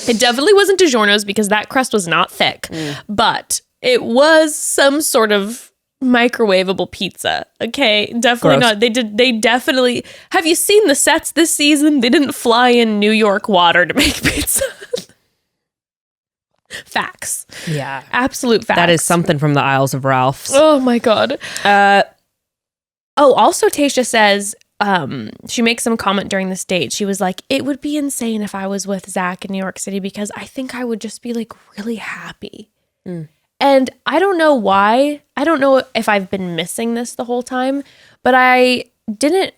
It definitely wasn't DiGiorno's because that crust was not thick, but it was some sort of microwavable pizza. Okay, definitely Gross. not. They definitely. Have you seen the sets this season? They didn't fly in New York water to make pizza. Facts. Yeah. Absolute facts. That is something from the Isles of Ralph's. Oh my God. Also Tayshia says, she makes some comment during this date. She was like, it would be insane if I was with Zach in New York City because I think I would just be like really happy. And I don't know why. I don't know if I've been missing this the whole time, but I didn't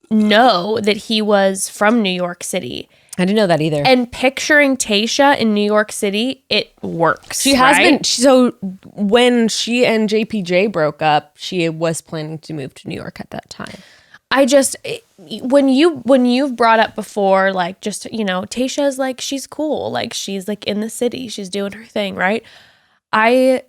know that he was from New York City. I didn't know that either. And picturing Tayshia in New York City, it works. She has been. So when she and JPJ broke up, she was planning to move to New York at that time. I just, when you've brought up before, like, just, Tayshia's like, she's cool. Like, she's like in the city. She's doing her thing, right? I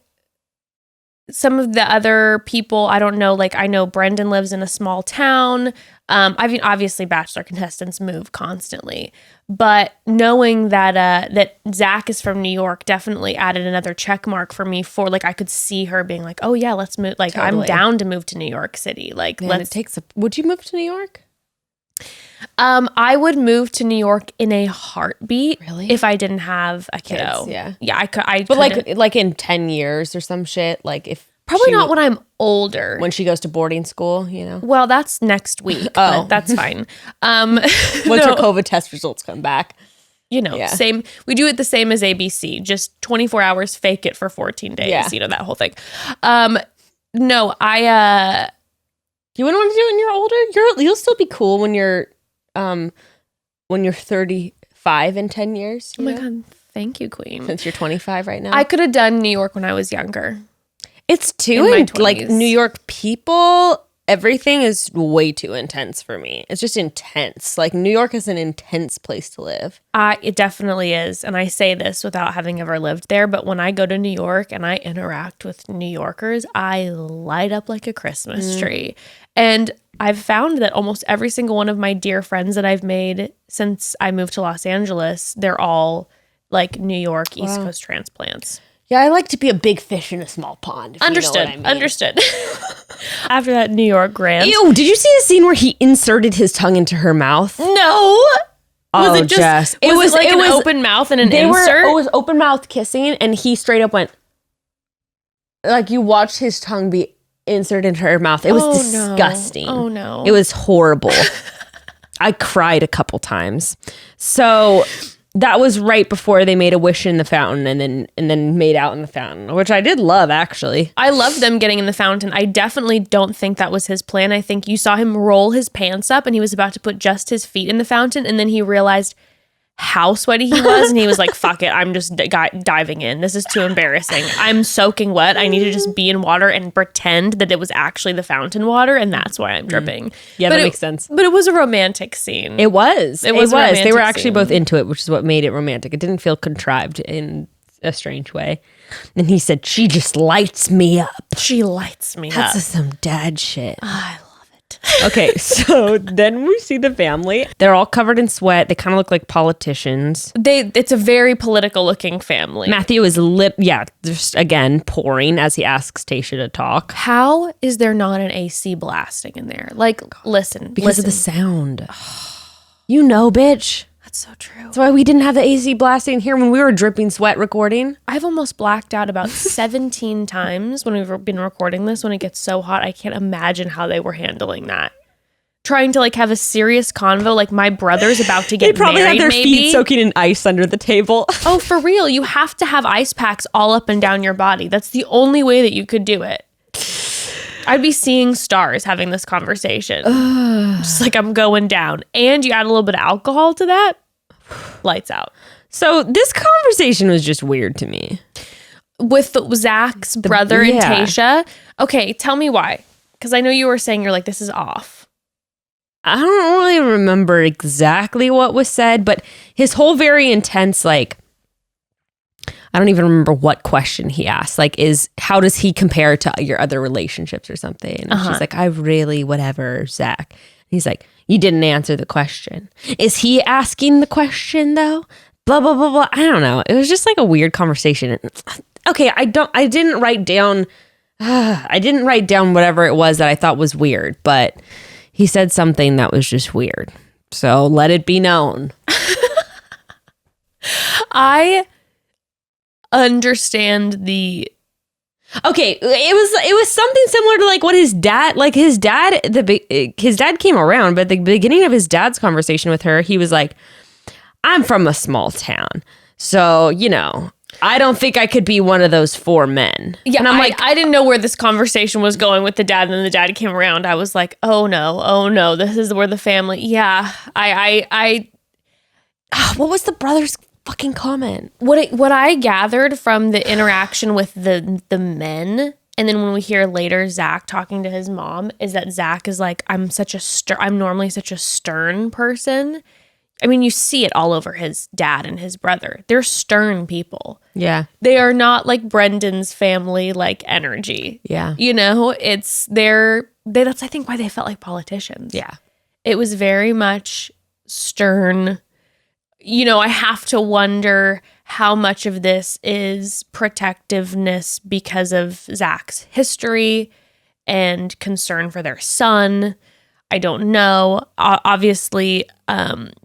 some of the other people, I don't know, like I know Brendan lives in a small town. I mean, obviously Bachelor contestants move constantly, but knowing that that Zach is from New York definitely added another check mark for me for like, I could see her being like, oh yeah, let's move. Like I'm down to move to New York City. Like would you move to New York? I would move to New York in a heartbeat. Really? If I didn't have a kiddo. Yeah. Yeah, I could. But like in 10 years or some shit, like if probably not when I'm older. When she goes to boarding school, you know. Well, that's next week. But that's fine. Once her COVID test results come back. You know, same. We do it the same as ABC. Just 24 hours, fake it for 14 days. Yeah. You know, that whole thing. No, I you wouldn't want to do it when you're older? You'll still be cool when you're 35 in 10 years. Oh my God. Thank you, Queen. Since you're 25 right now. I could have done New York when I was younger. It's too like New York people, everything is way too intense for me. It's just intense. Like New York is an intense place to live. It definitely is. And I say this without having ever lived there, but when I go to New York and I interact with New Yorkers, I light up like a Christmas tree. And I've found that almost every single one of my dear friends that I've made since I moved to Los Angeles, they're all like New York, East Coast transplants. Yeah, I like to be a big fish in a small pond. Understood. You know Understood. After that New York rant. Ew, did you see the scene where he inserted his tongue into her mouth? No. Was it just Jess. It was like an open mouth and an insert? It was open mouth kissing, and he straight up went, like you watched his tongue be inserted into her mouth. It was disgusting. Oh no. It was horrible. I cried a couple times. So that was right before they made a wish in the fountain and then made out in the fountain, which I did love, actually. I love them getting in the fountain. I definitely don't think that was his plan. I think you saw him roll his pants up and he was about to put just his feet in the fountain, and then he realized how sweaty he was, and he was like, fuck it, I'm just diving in. This is too embarrassing. I'm soaking wet. I need to just be in water and pretend that it was actually the fountain water, and that's why I'm dripping. Yeah, that makes sense. But it was a romantic scene. It was. They were actually scene. both into it, which is what made it romantic. It didn't feel contrived in a strange way. And he said, she just lights me up. She lights me up. That's some dad shit. I love it. Okay, so then we see the family. They're all covered in sweat. They kind of look like politicians. It's a very political looking family. Matthew is just again pouring as he asks Tayshia to talk. How is there not an AC blasting in there? Like, listen. Because of the sound. You know, bitch. That's so true. That's why we didn't have the AC blasting here when we were dripping sweat recording. I've almost blacked out about 17 times when we've been recording this. When it gets so hot, I can't imagine how they were handling that. Trying to like have a serious convo, like my brother's about to get married. They probably had their feet soaking in ice under the table. Oh, for real. You have to have ice packs all up and down your body. That's the only way that you could do it. I'd be seeing stars having this conversation. Just like I'm going down. And you add a little bit of alcohol to that, lights out. So this conversation was just weird to me. With Zach's brother and Tayshia. Okay, tell me why. Because I know you were saying you're like, this is off. I don't really remember exactly what was said, but his whole very intense, like, I don't even remember what question he asked. Like, how does he compare to your other relationships or something? And she's like, I really, whatever, Zach. And he's like, you didn't answer the question. Is he asking the question though? Blah, blah, blah, blah. I don't know. It was just like a weird conversation. Okay, I didn't write down whatever it was that I thought was weird, but he said something that was just weird. So let it be known. I understand the okay, it was something similar to like what his dad came around, but at the beginning of his dad's conversation with her, he was like, I'm from a small town, so you know, I don't think I could be one of those 4 men. Yeah, and I'm like, I didn't know where this conversation was going with the dad, and then the dad came around. I was like, oh no, this is where the family. Yeah, what was the brother's fucking comment? What I gathered from the interaction with the men, and then when we hear later Zach talking to his mom, is that Zach is like, I'm normally such a stern person. I mean, you see it all over his dad and his brother. They're stern people. Yeah. They are not like Brendan's family, like energy. Yeah. You know, that's I think why they felt like politicians. Yeah. It was very much stern. You know, I have to wonder how much of this is protectiveness because of Zach's history and concern for their son. I don't know. Obviously,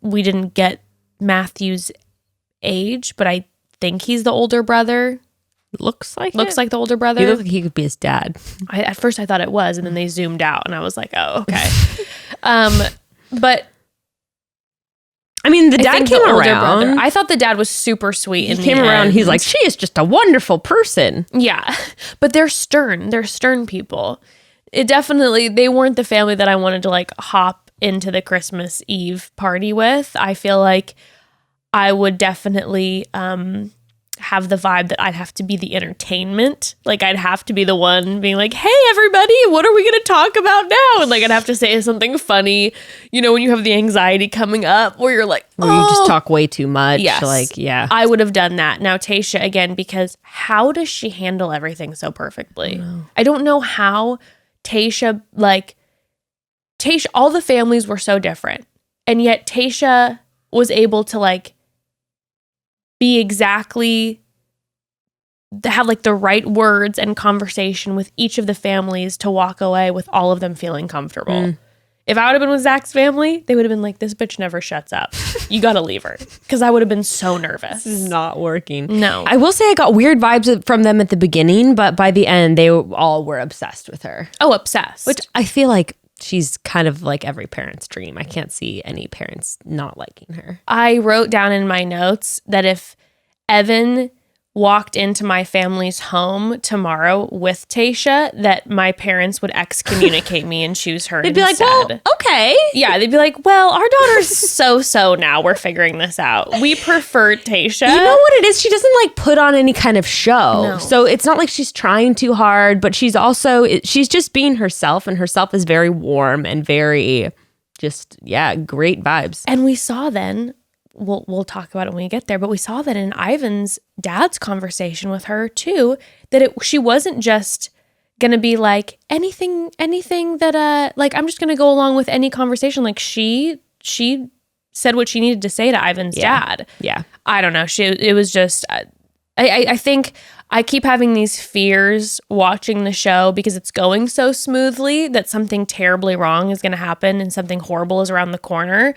we didn't get Matthew's age, but I think he's the older brother. Looks like the older brother. He looks like he could be his dad. At first I thought it was, and then they zoomed out, and I was like, oh, okay. But I mean, the I dad think came the older around. brother- I thought the dad was super sweet. He came around. He's like, she is just a wonderful person. yeah, but they're stern. They're stern people. They weren't the family that I wanted to like hop into the Christmas Eve party with. I feel like I would definitely have the vibe that I'd have to be the entertainment. Like I'd have to be the one being like, hey everybody, what are we going to talk about now? And like I'd have to say something funny, you know, when you have the anxiety coming up where you're like, Where you just talk way too much. Yes. Like, yeah. I would have done that. Now Tayshia, again, because how does she handle everything so perfectly? I don't know how Tayshia, all the families were so different. And yet Tayshia was able to like be exactly, have like the right words and conversation with each of the families to walk away with all of them feeling comfortable. If I would have been with Zach's family, they would have been like, this bitch never shuts up. You got to leave her. Because I would have been so nervous. This is not working. No. I will say I got weird vibes from them at the beginning, but by the end, they all were obsessed with her. Oh, obsessed. Which I feel like she's kind of like every parent's dream. I can't see any parents not liking her. I wrote down in my notes that if Evan walked into my family's home tomorrow with Tayshia, that my parents would excommunicate me and choose her They'd be instead. like, well, okay. Yeah, they'd be like, well, our daughter's so now. We're figuring this out. We prefer Tayshia. You know what it is? She doesn't like put on any kind of show. No. So it's not like she's trying too hard, but she's just being herself, and herself is very warm and very just, yeah, great vibes. And we saw then, we'll talk about it when we get there, but we saw that in Ivan's dad's conversation with her too, that she wasn't just gonna be like anything that like I'm just gonna go along with any conversation. Like she said what she needed to say to Ivan's dad. Yeah. I don't know. It was just I think I keep having these fears watching the show because it's going so smoothly that something terribly wrong is going to happen and something horrible is around the corner.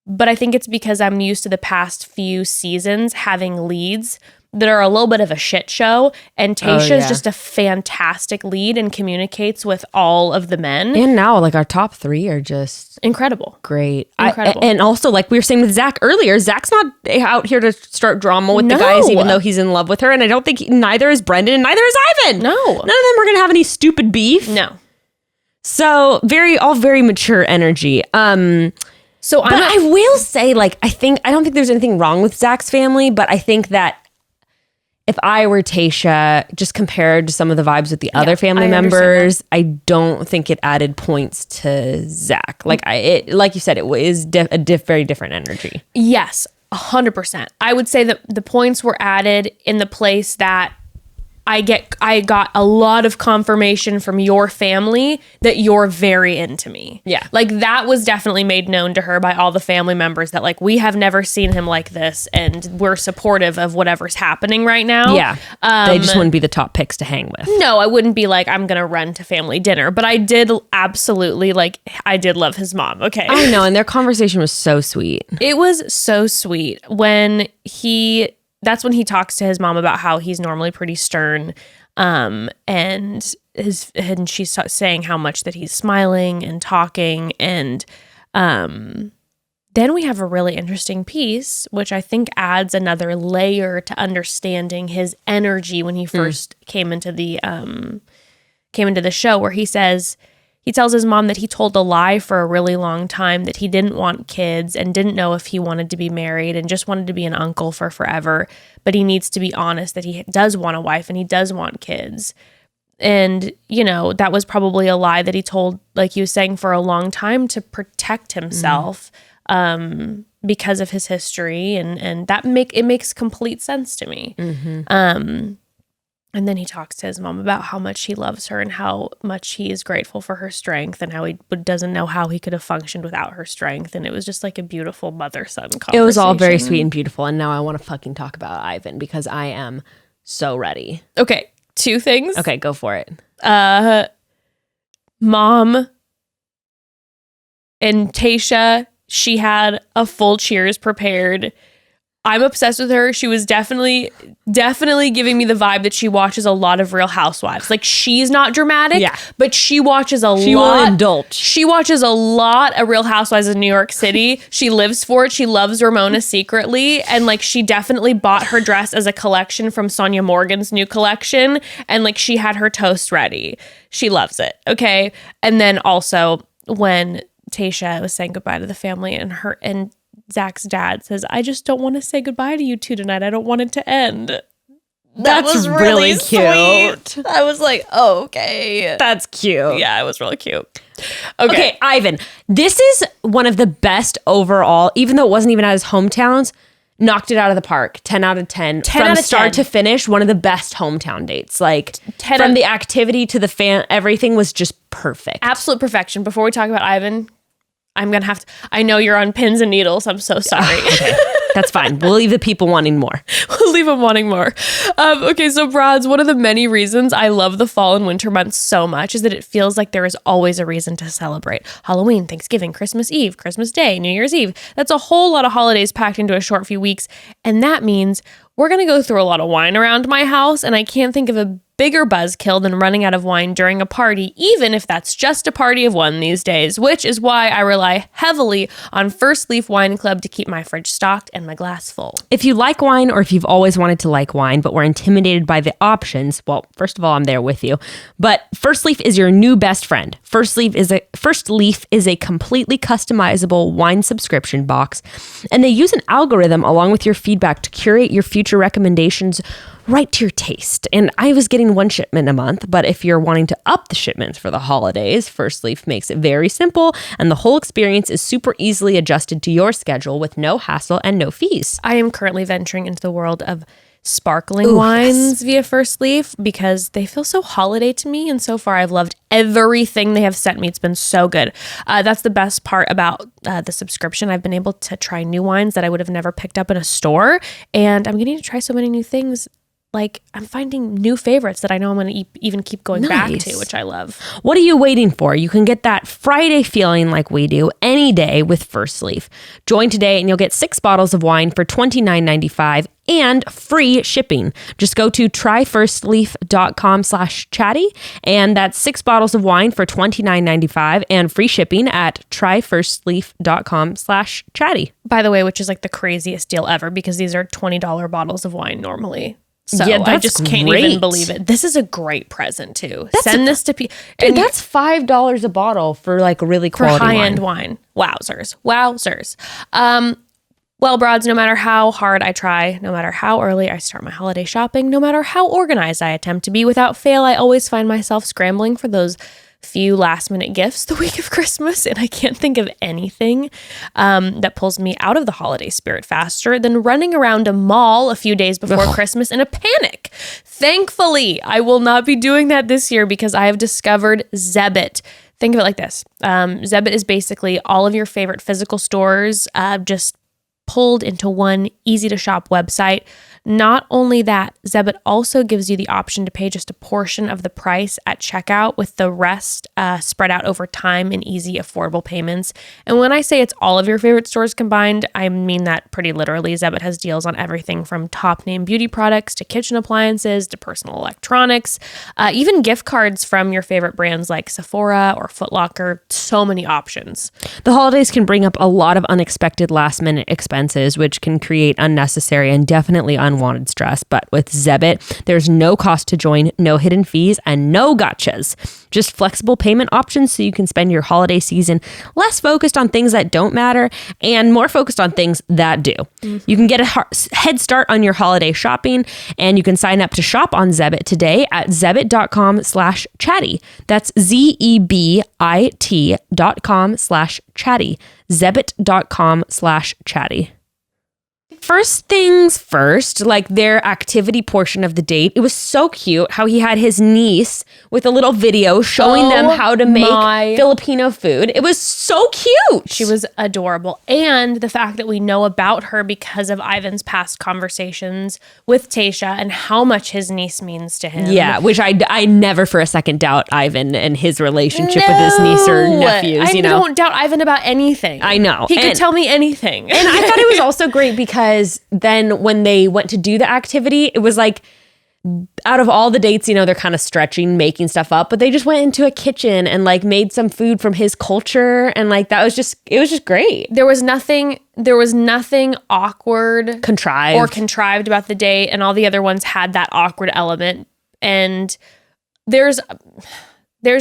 But I think it's because I'm used to the past few seasons having leads that are a little bit of a shit show. And Tayshia is just a fantastic lead and communicates with all of the men. And now, like, our top 3 are just Incredible. great. Incredible. And also, like we were saying with Zach earlier, Zach's not out here to start drama with the No. guys, even though he's in love with her. And I don't think neither is Brendan and neither is Ivan. No. None of them are going to have any stupid beef. No. So all very mature energy. So But I will say, like, I don't think there's anything wrong with Zach's family, but I think that if I were Tayshia, just compared to some of the vibes with the other family I understand members, I don't think it added points to Zach. Like like you said, it was very different energy. Yes, 100%. I would say that the points were added in the place that I got a lot of confirmation from your family that you're very into me. Yeah. Like that was definitely made known to her by all the family members that like we have never seen him like this and we're supportive of whatever's happening right now. Yeah. They just wouldn't be the top picks to hang with. No, I wouldn't be like, I'm going to run to family dinner. But I did absolutely, like, I did love his mom. Okay. I know. And their conversation was so sweet. It was so sweet when that's when he talks to his mom about how he's normally pretty stern. And she's saying how much that he's smiling and talking. And then we have a really interesting piece, which I think adds another layer to understanding his energy when he first came into the show, where he tells his mom that he told a lie for a really long time, that he didn't want kids and didn't know if he wanted to be married and just wanted to be an uncle for forever. But he needs to be honest that he does want a wife and he does want kids. And, you know, that was probably a lie that he told, like he was saying, for a long time to protect himself. because of his history, and it makes complete sense to me. And then he talks to his mom about how much he loves her and how much he is grateful for her strength and how he doesn't know how he could have functioned without her strength. And it was just like a beautiful mother-son conversation. It was all very sweet and beautiful. And now I want to fucking talk about Ivan because I am so ready. Okay, 2 things. Okay, go for it. Mom and Tayshia, she had a full cheers prepared. I'm obsessed with her. She was definitely giving me the vibe that she watches a lot of Real Housewives. Like, she's not dramatic, but she watches She will indulge. She watches a lot of Real Housewives of New York City. She lives for it. She loves Ramona secretly. And like, she definitely bought her dress as a collection from Sonia Morgan's new collection. And like, she had her toast ready. She loves it. Okay. And then also when Tayshia was saying goodbye to the family and Zach's dad says, I just don't want to say goodbye to you two tonight. I don't want it to end. That was really cute. Sweet. I was like, oh, okay. That's cute. Yeah, it was really cute. Okay, Ivan, this is one of the best overall, even though it wasn't even at his hometowns, knocked it out of the park. 10 out of 10. From start to finish, one of the best hometown dates. Like, from the activity to the fan, everything was just perfect. Absolute perfection. Before we talk about Ivan, I'm going to have to, I know you're on pins and needles. I'm so sorry. Okay. That's fine. We'll leave the people wanting more. We'll leave them wanting more. Okay, so broads, one of the many reasons I love the fall and winter months so much is that it feels like there is always a reason to celebrate. Halloween, Thanksgiving, Christmas Eve, Christmas Day, New Year's Eve. That's a whole lot of holidays packed into a short few weeks. And that means we're going to go through a lot of wine around my house. And I can't think of a bigger buzzkill than running out of wine during a party, even if that's just a party of one these days, which is why I rely heavily on First Leaf Wine Club to keep my fridge stocked and my glass full. If you like wine, or if you've always wanted to like wine, but were intimidated by the options, well, first of all, I'm there with you. But First Leaf is your new best friend. First Leaf is a completely customizable wine subscription box, and they use an algorithm along with your feedback to curate your future recommendations right to your taste. And I was getting 1 shipment a month, but if you're wanting to up the shipments for the holidays, First Leaf makes it very simple, and the whole experience is super easily adjusted to your schedule with no hassle and no fees. I am currently venturing into the world of sparkling wines via First Leaf because they feel so holiday to me, and so far I've loved everything they have sent me. It's been so good. That's the best part about the subscription. I've been able to try new wines that I would have never picked up in a store, and I'm getting to try so many new things. Like, I'm finding new favorites that I know I'm going to even keep going back to, which I love. What are you waiting for? You can get that Friday feeling like we do any day with First Leaf. Join today and you'll get 6 bottles of wine for $29.95 and free shipping. Just go to tryfirstleaf.com/chatty, and that's 6 bottles of wine for $29.95 and free shipping at tryfirstleaf.com/chatty. By the way, which is like the craziest deal ever because these are $20 bottles of wine normally. So yeah, I just can't even believe it. This is a great present too. Send this to people. And that's $5 a bottle for like really quality high-end wine. Wowzers. Well, broads, no matter how hard I try, no matter how early I start my holiday shopping, no matter how organized I attempt to be, without fail, I always find myself scrambling for those few last-minute gifts the week of Christmas, and I can't think of anything that pulls me out of the holiday spirit faster than running around a mall a few days before Christmas in a panic. Thankfully, I will not be doing that this year because I have discovered Zebit. Think of it like this. Zebit is basically all of your favorite physical stores just pulled into one easy-to-shop website. Not only that, Zebit also gives you the option to pay just a portion of the price at checkout, with the rest spread out over time in easy, affordable payments. And when I say it's all of your favorite stores combined, I mean that pretty literally. Zebit has deals on everything from top-name beauty products to kitchen appliances to personal electronics, even gift cards from your favorite brands like Sephora or Foot Locker. So many options. The holidays can bring up a lot of unexpected last-minute expenses, which can create unnecessary and definitely unwanted stress. But with Zebit, there's no cost to join, no hidden fees, and no gotchas. Just flexible payment options so you can spend your holiday season less focused on things that don't matter and more focused on things that do. You can get a head start on your holiday shopping, and you can sign up to shop on Zebit today at zebit.com/chatty. That's zebit.com/chatty. Zebit.com/chatty. First things first, like their activity portion of the date, it was so cute how he had his niece with a little video showing them how to make Filipino food. It was so cute. She was adorable. And the fact that we know about her because of Ivan's past conversations with Tayshia and how much his niece means to him. Yeah, which I never for a second doubt Ivan and his relationship with his niece or nephews. I don't doubt Ivan about anything. I know. He could tell me anything. And I thought it was also great because then when they went to do the activity, it was like, out of all the dates, they're kind of stretching, making stuff up, but they just went into a kitchen and like made some food from his culture. And like, it was just great. There was nothing awkward, contrived about the date. And all the other ones had that awkward element. And there's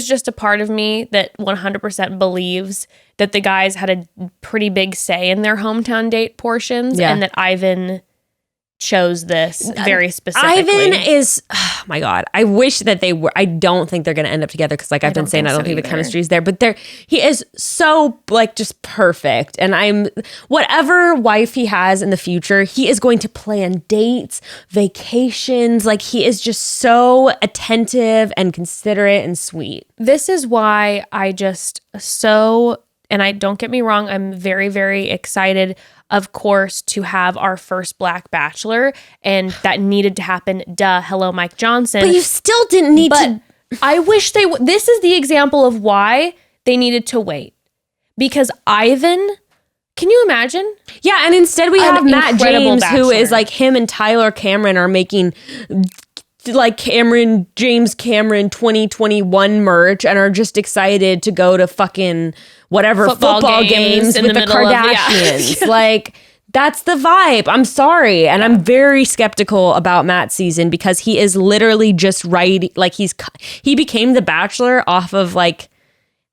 just a part of me that 100% believes that the guys had a pretty big say in their hometown date portions, and that Ivan chose this very specifically. Ivan is, oh my God, I wish that they were. I don't think they're going to end up together because like I've been saying, I don't think the chemistry is there, but he is so like just perfect. And whatever wife he has in the future, he is going to plan dates, vacations. Like he is just so attentive and considerate and sweet. This is why and I don't get me wrong, I'm very, very excited, of course, to have our first Black Bachelor, and that needed to happen. Duh. Hello, Mike Johnson. But you still didn't need to. I wish this is the example of why they needed to wait. Because Ivan, can you imagine? Yeah, and instead we have Matt James, Bachelor. who is like him and Tyler Cameron are making like James Cameron 2021 merch and are just excited to go to fucking whatever football games with the Kardashians. Like that's the vibe. I'm sorry. And I'm very skeptical about Matt's season because he is literally just writing, like he became the Bachelor off of like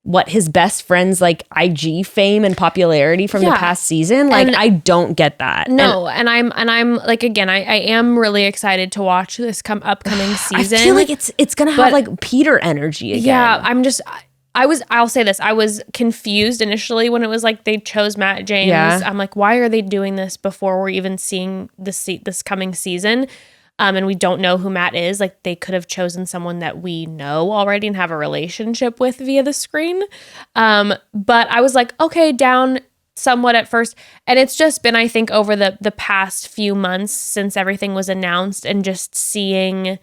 what his best friend's like IG fame and popularity from the past season. Like I don't get that. No, and I'm like, again, I am really excited to watch this upcoming season. I feel like it's gonna have like Peter energy again. Yeah, I'll say this. I was confused initially when it was like they chose Matt James. Yeah. I'm like, why are they doing this before we're even seeing this coming season? And we don't know who Matt is. Like they could have chosen someone that we know already and have a relationship with via the screen. But I was like, okay, down somewhat at first. And it's just been, I think, over the past few months since everything was announced and just seeing,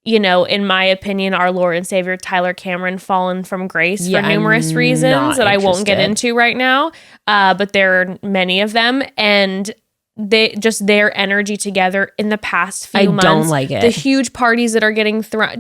in my opinion, our Lord and Savior Tyler Cameron fallen from grace for numerous reasons that I won't get into right now. But there are many of them. And their energy together in the past few months. I don't like it. The huge parties that are getting thrown.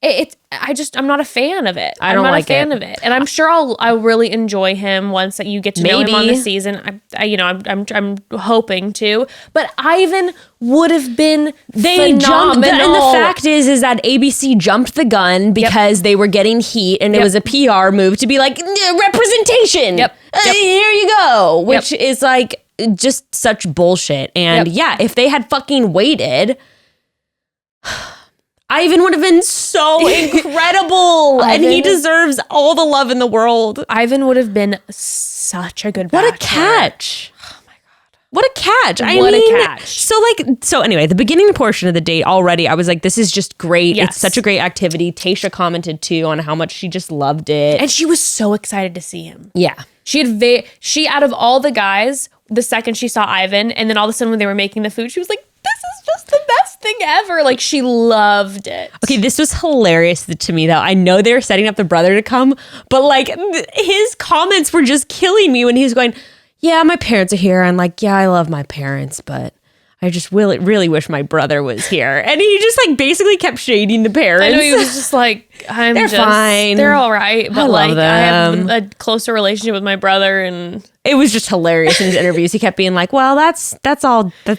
I'm not a fan of it. I'm not a fan of it. And I'm sure I'll really enjoy him once that you get to know him on the season. I'm hoping to. But Ivan would have been phenomenal. And the fact is that ABC jumped the gun because they were getting heat and it was a PR move to be like representation. Here you go. Which is like just such bullshit. And if they had fucking waited, Ivan would have been so incredible. And he deserves all the love in the world. Ivan would have been such a good Bachelor. What a catch. Oh my God. What a catch. A catch. So anyway, the beginning portion of the date already, I was like, this is just great. Yes. It's such a great activity. Tayshia commented too on how much she just loved it. And she was so excited to see him. Yeah. She out of all the guys, the second she saw Ivan, and then all of a sudden when they were making the food, she was like, this is just the best thing ever. Like she loved it. Okay, this was hilarious to me though. I know they were setting up the brother to come, but like his comments were just killing me when he was going, yeah, my parents are here. I'm like, yeah, I love my parents, but I just really wish my brother was here. And he just like basically kept shading the parents. I know he was just like, They're fine. They're all right. But love like, I have them. a closer relationship with my brother, and It was just hilarious in his interviews. He kept being like, well, that's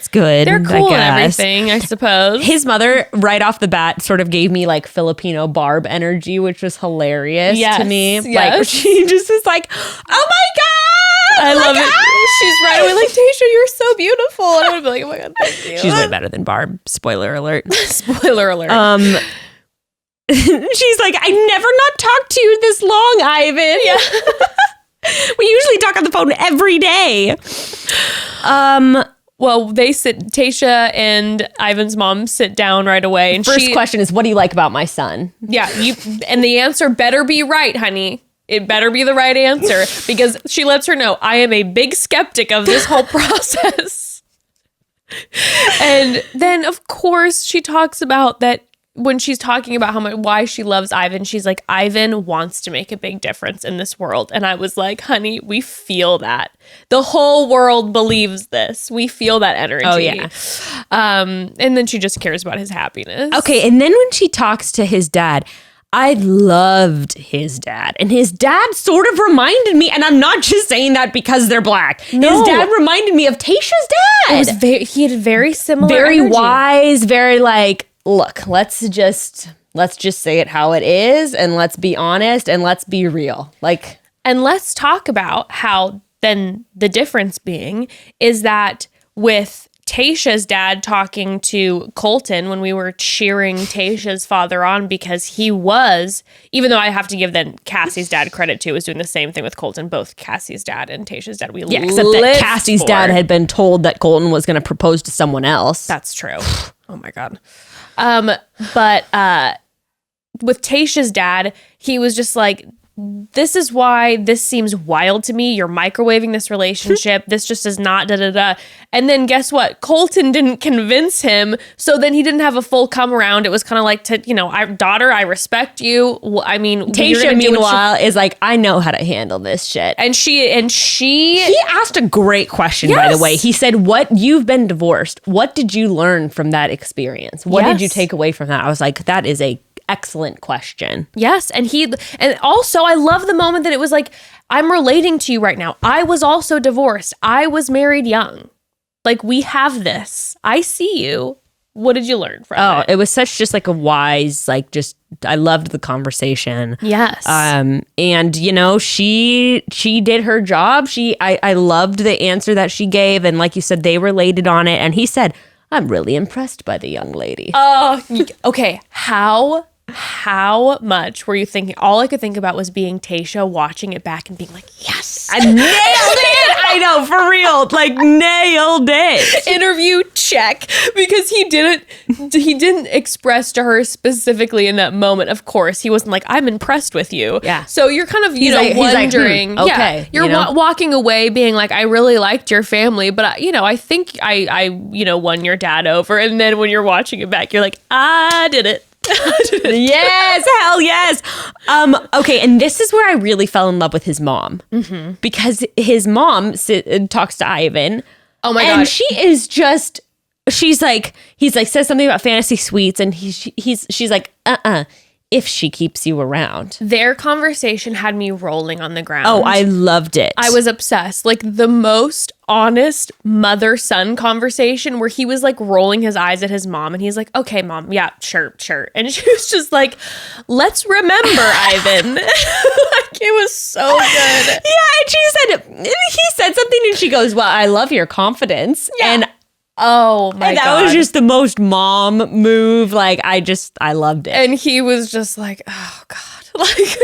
good. they're I cool and guess." everything, I suppose. His mother, right off the bat, sort of gave me like Filipino Barb energy, which was hilarious to me. Yes. Like she just was like, "Oh my god, I love it. ah!" She's right away like, Tayshia, you're so beautiful. And I would be like, oh my God, thank you. She's way better than Barb. Spoiler alert. Spoiler alert. She's like, I never not talked to you this long, Ivan. Yeah. We usually talk on the phone every day. Well, Tayshia and Ivan's mom sit down right away. And First question is, what do you like about my son? Yeah, and the answer better be right, honey. It better be the right answer, because she lets her know, I am a big skeptic of this whole process. And then, of course, she talks about that when she's talking about why she loves Ivan. She's like, Ivan wants to make a big difference in this world. And I was like, honey, we feel that. The whole world believes this. We feel that energy. Oh, yeah. And then she just cares about his happiness. Okay, and then when she talks to his dad, I loved his dad. And his dad sort of reminded me, and I'm not just saying that because they're black. No. His dad reminded me of Tayshia's dad. He had very similar Very energy. wise, very like, look, let's just say it how it is, and let's be honest, and let's be real. Like, and let's talk about how then the difference being is that with Tayshia's dad talking to Colton when we were cheering Tayshia's father on, because he was, even though I have to give then Cassie's dad credit too, was doing the same thing with Colton. Both Cassie's dad and Tayshia's dad, we except that Cassie's dad had been told that Colton was going to propose to someone else. That's true. Oh my God. But with Tayshia's dad, he was just like, this is why this seems wild to me. You're microwaving this relationship. This just is not da-da-da. And then guess what? Colton didn't convince him. So then he didn't have a full come around. It was kind of like, daughter, I respect you. I mean, Tayshia, meanwhile, is like, I know how to handle this shit. And she He asked a great question, by the way. He said, you've been divorced. What did you learn from that experience? What did you take away from that? I was like, that is a excellent question. Yes. And also I love the moment that it was like, I'm relating to you right now. I was also divorced. I was married young. Like, we have this. I see you. What did you learn from it? It was such just like a wise, like, just, I loved the conversation. Yes. And she did her job. I loved the answer that she gave. And like you said, they related on it. And he said, I'm really impressed by the young lady. Oh, okay. How much were you thinking? All I could think about was being Tayshia, watching it back and being like, yes, I nailed it. I know, for real. Like, nailed it. Interview check, because he didn't express to her specifically in that moment. Of course, he wasn't like, I'm impressed with you. Yeah. So you're kind of, wondering. Okay. You're walking away being like, I really liked your family, but I think I won your dad over. And then when you're watching it back, you're like, I did it. Yes, hell yes. Okay, and this is where I really fell in love with his mom, because his mom talks to Ivan. Oh my God. And she's like, he's like, says something about fantasy suites, and she's like, if she keeps you around. Their conversation had me rolling on the ground. Oh, I loved it. I was obsessed. Like, the most honest mother-son conversation where he was like rolling his eyes at his mom and he's like, okay, mom, yeah, sure. And she was just like, let's remember, Ivan. Like, it was so good. Yeah, and he said something and she goes, well, I love your confidence. Yeah. And oh my God. That was just the most mom move. Like, I loved it. And he was just like, oh God. Like,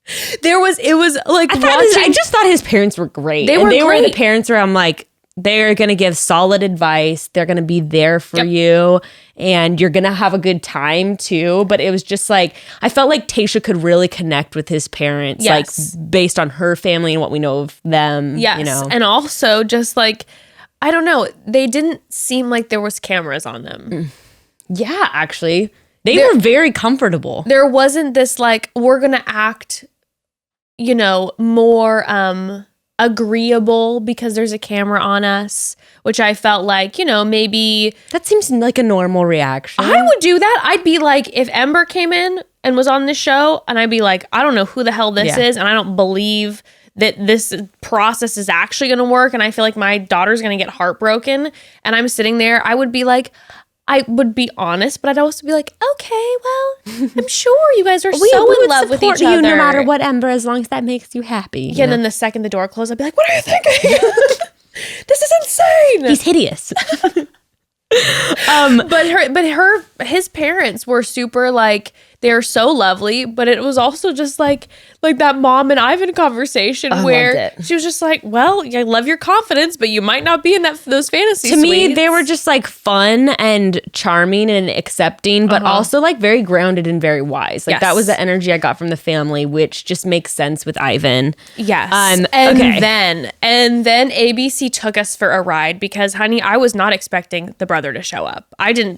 it was like, I just thought his parents were great. They were the parents where I'm like, they're going to give solid advice. They're going to be there for you, and you're going to have a good time too. But it was just like, I felt like Tayshia could really connect with his parents, like based on her family and what we know of them. Yes. And also just like, I don't know, they didn't seem like there was cameras on them. Yeah, actually. They were very comfortable. There wasn't this like, we're going to act, more agreeable because there's a camera on us, which I felt like, maybe That seems like a normal reaction. I would do that. I'd be like, if Ember came in and was on this show, and I'd be like, I don't know who the hell this is, and I don't believe that this process is actually going to work, and I feel like my daughter's going to get heartbroken, and I'm sitting there, I would be like, I would be honest, but I'd also be like, okay, well, I'm sure you guys are so in love with each other. No matter what, Ember, as long as that makes you happy. Yeah, and then the second the door closed, I'd be like, what are you thinking? This is insane. He's hideous. But his parents were super like, they're so lovely, but it was also just like that mom and Ivan conversation where she was just like, well, I love your confidence, but you might not be in those fantasy To suites. me, they were just like fun and charming and accepting, but also like very grounded and very wise. Like that was the energy I got from the family, which just makes sense with Ivan. Yes. Then ABC took us for a ride because, honey, I was not expecting the brother to show up.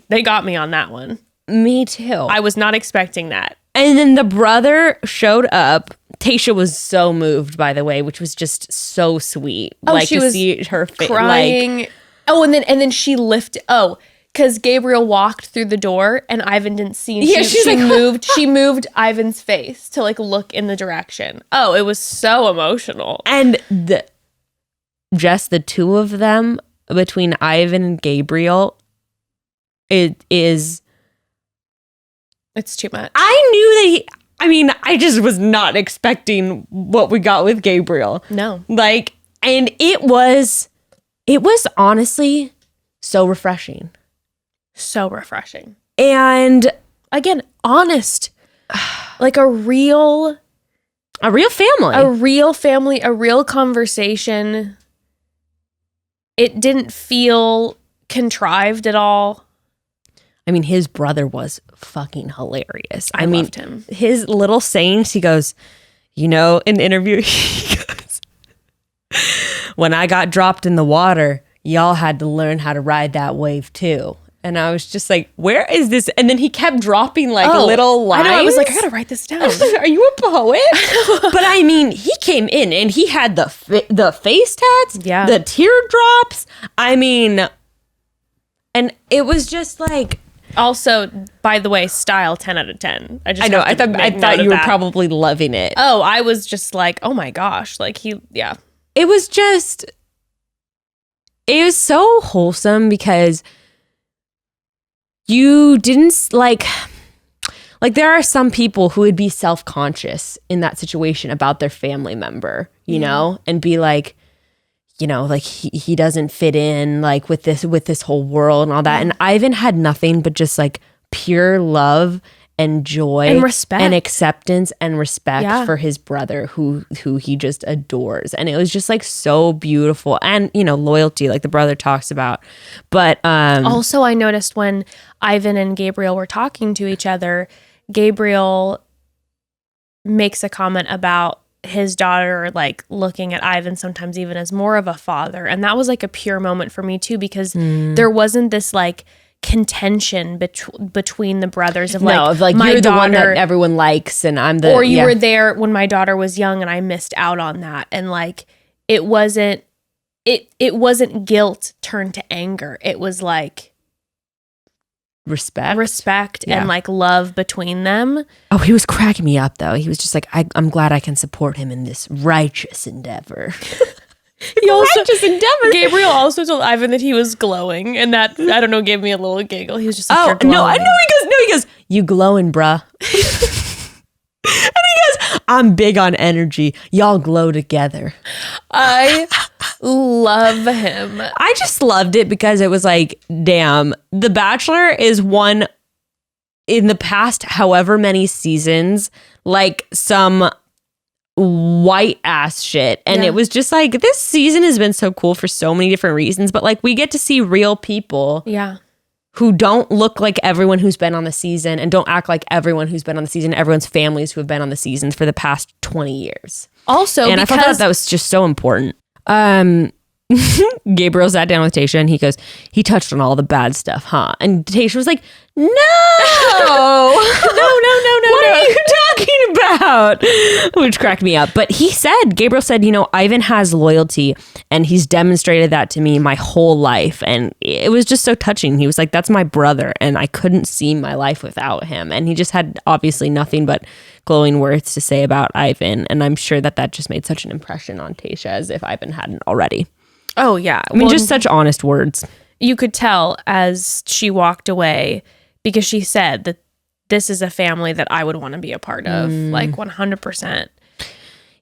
They got me on that one. Me too. I was not expecting that. And then the brother showed up. Tayshia was so moved, by the way, which was just so sweet. Oh, like she to was see her crying. And then she lifted. Oh, because Gabriel walked through the door and Ivan didn't see. And she moved. She moved Ivan's face to like look in the direction. Oh, it was so emotional. And just the two of them between Ivan and Gabriel, it's too much. I knew that I just was not expecting what we got with Gabriel. No. And it was honestly so refreshing. So refreshing. And again, honest. Like a real family. A real conversation. It didn't feel contrived at all. I mean, his brother was fucking hilarious. I loved him. His little sayings, he goes, in the interview, he goes, when I got dropped in the water, y'all had to learn how to ride that wave too. And I was just like, where is this? And then he kept dropping little lines. I know, I was like, I gotta write this down. Are you a poet? But I mean, he came in and he had the face tats, the teardrops. I mean, and it was just like, also, by the way, style 10 out of 10. I know. I thought you were probably loving it. Oh, I was just like, oh my gosh. Like it was so wholesome because you didn't like there are some people who would be self-conscious in that situation about their family member, you know, and be like, like he doesn't fit in like with this whole world and all that. And Ivan had nothing but just like pure love and joy and respect and acceptance and respect for his brother who he just adores. And it was just like so beautiful. And, loyalty like the brother talks about. But also I noticed when Ivan and Gabriel were talking to each other, Gabriel makes a comment about his daughter like looking at Ivan sometimes even as more of a father, and that was like a pure moment for me too because there wasn't this like contention between the brothers of my you're daughter, the one that everyone likes and I'm the or you were there when my daughter was young and I missed out on that, and like it wasn't guilt turned to anger. It was like respect and like love between them. Oh, he was cracking me up though. He was just like, I'm glad I can support him in this righteous endeavor. Righteous endeavor. Gabriel also told Ivan that he was glowing, and that I don't know gave me a little giggle. He was just like, oh you're glowing. No, I know. He goes, you glowing, bruh. And he goes, I'm big on energy. Y'all glow together. I love him. I just loved it because it was like, damn, The Bachelor is one in the past however many seasons, like some white ass shit. And it was just like, this season has been so cool for so many different reasons, but like we get to see real people. Yeah. Who don't look like everyone who's been on the season and don't act like everyone who's been on the season, everyone's families who have been on the seasons for the past 20 years. Also, and I thought that was just so important. Gabriel sat down with Tayshia and he goes, he touched on all the bad stuff, huh? And Tayshia was like, No. No. What are you talking about? Which cracked me up. But Gabriel said, Ivan has loyalty and he's demonstrated that to me my whole life. And it was just so touching. He was like, that's my brother and I couldn't see my life without him. And he just had obviously nothing but glowing words to say about Ivan. And I'm sure that just made such an impression on Tayshia as if Ivan hadn't already. Oh, yeah. I mean, just such honest words. You could tell as she walked away because she said that this is a family that I would want to be a part of, like 100%.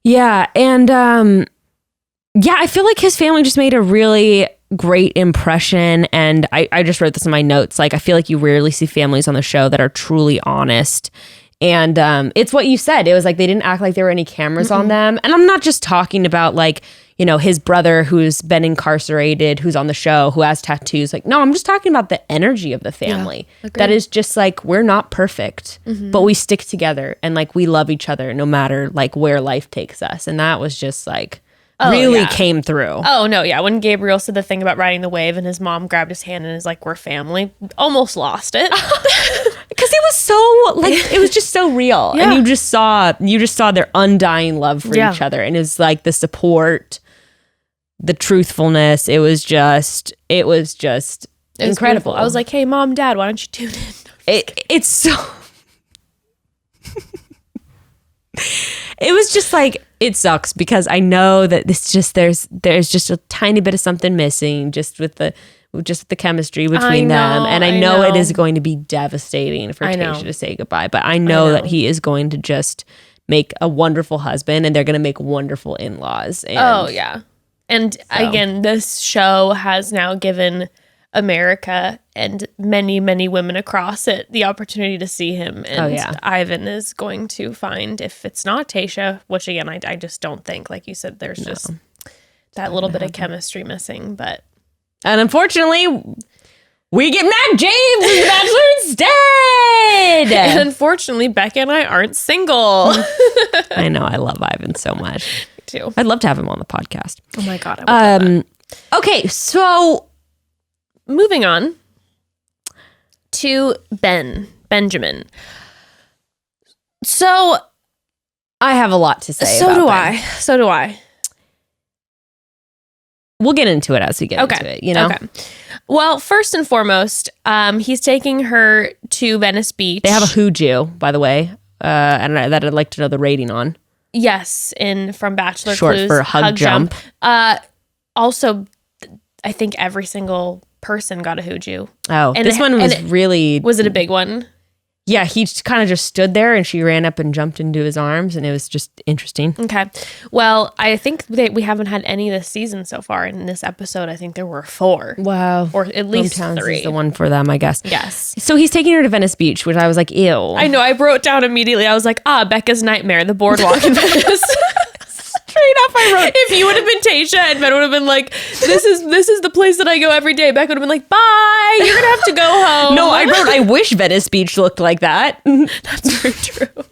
Yeah. And I feel like his family just made a really great impression. And I just wrote this in my notes. Like, I feel like you rarely see families on the show that are truly honest. And it's what you said. It was like they didn't act like there were any cameras on them. And I'm not just talking about like, his brother who's been incarcerated, who's on the show, who has tattoos. Like, no, I'm just talking about the energy of the family. Yeah, that is just like, we're not perfect, but we stick together and like we love each other no matter like where life takes us. And that was just like came through. Oh, no. Yeah. When Gabriel said the thing about riding the wave and his mom grabbed his hand and is like, we're family, almost lost it. Because it was so like it was just so real. Yeah. And you just saw their undying love for each other. And it's like the support, the truthfulness. It was just incredible. Beautiful. I was like, hey, Mom, Dad, why don't you tune in? It's so it was just like, it sucks because I know that there's just a tiny bit of something missing just with the chemistry between them. And I know it is going to be devastating for Tayshia to say goodbye, but I know that he is going to just make a wonderful husband and they're going to make wonderful in-laws. And again, this show has now given America and many, many women across it the opportunity to see him. And Ivan is going to find, if it's not Tayshia, which again, I just don't think, like you said, there's just that little bit of chemistry missing. And unfortunately, we get Mac James as the Bachelor instead. And unfortunately, Becca and I aren't single. I know. I love Ivan so much. Me too. I'd love to have him on the podcast. Oh my God. I would love that. Okay, so moving on to Benjamin. So I have a lot to say. So do I. We'll get into it as we get into it, Okay. Well, first and foremost, he's taking her to Venice Beach. They have a hooju, by the way, and that I'd like to know the rating on. Yes, from Bachelor Short Clues, for hug jump. Also, I think every single person got a hooju. Oh, and this one was really... Was it a big one? Yeah, he kind of just stood there and she ran up and jumped into his arms and it was just interesting. Okay. Well, I think we haven't had any this season so far. In this episode, I think there were 4. Wow. Or at least Hometowns 3. is the one for them, I guess. Yes. So he's taking her to Venice Beach, which I was like, ew. I know. I wrote down immediately. I was like, Becca's nightmare, the boardwalk in Venice. Straight up, I wrote. If you would have been Tayshia and Ben would have been like, this is the place that I go every day, Becca would have been like, bye, you're gonna have to go home. No, I wrote, I wish Venice Beach looked like that. That's very true.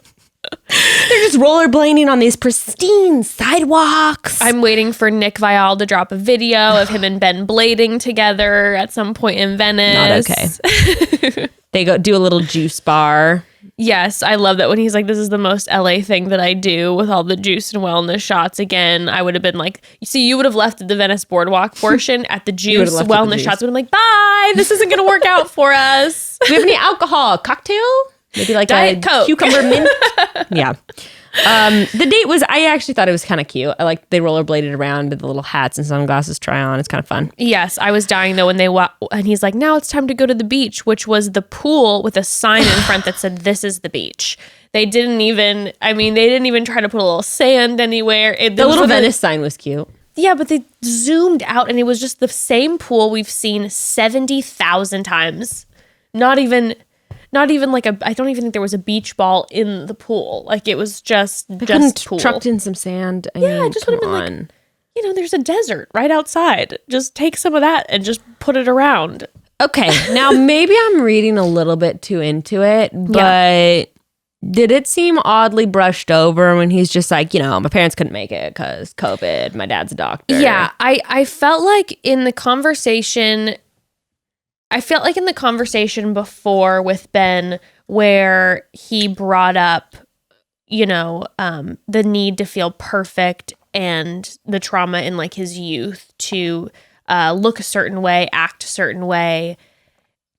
They're just rollerblading on these pristine sidewalks. I'm waiting for Nick Viall to drop a video of him and Ben blading together at some point in Venice. Not okay. They go do a little juice bar. Yes, I love that when he's like, this is the most LA thing that I do with all the juice and wellness shots. Again, I would have been like, you would have left the Venice Boardwalk portion at the juice wellness shots. Would have been like, bye, this isn't going to work out for us. Do we have any alcohol? Cocktail? Maybe like Diet Coke. Cucumber mint? Yeah. The date was, I actually thought it was kind of cute. I like they rollerbladed around with the little hats and sunglasses try on. It's kind of fun. Yes, I was dying though when and he's like, now it's time to go to the beach, which was the pool with a sign in front that said, this is the beach. They didn't even try to put a little sand anywhere. The little Venice sign was cute. Yeah, but they zoomed out and it was just the same pool we've seen 70,000 times. Not even like I don't even think there was a beach ball in the pool. Like it was just pool. Trucked in some sand. I just would have been like, there's a desert right outside. Just take some of that and just put it around. Okay, now maybe I'm reading a little bit too into it, but did it seem oddly brushed over when he's just like, my parents couldn't make it because COVID, my dad's a doctor. Yeah, I felt like in the conversation I felt like in the conversation before with Ben where he brought up, the need to feel perfect and the trauma in like his youth to look a certain way, act a certain way.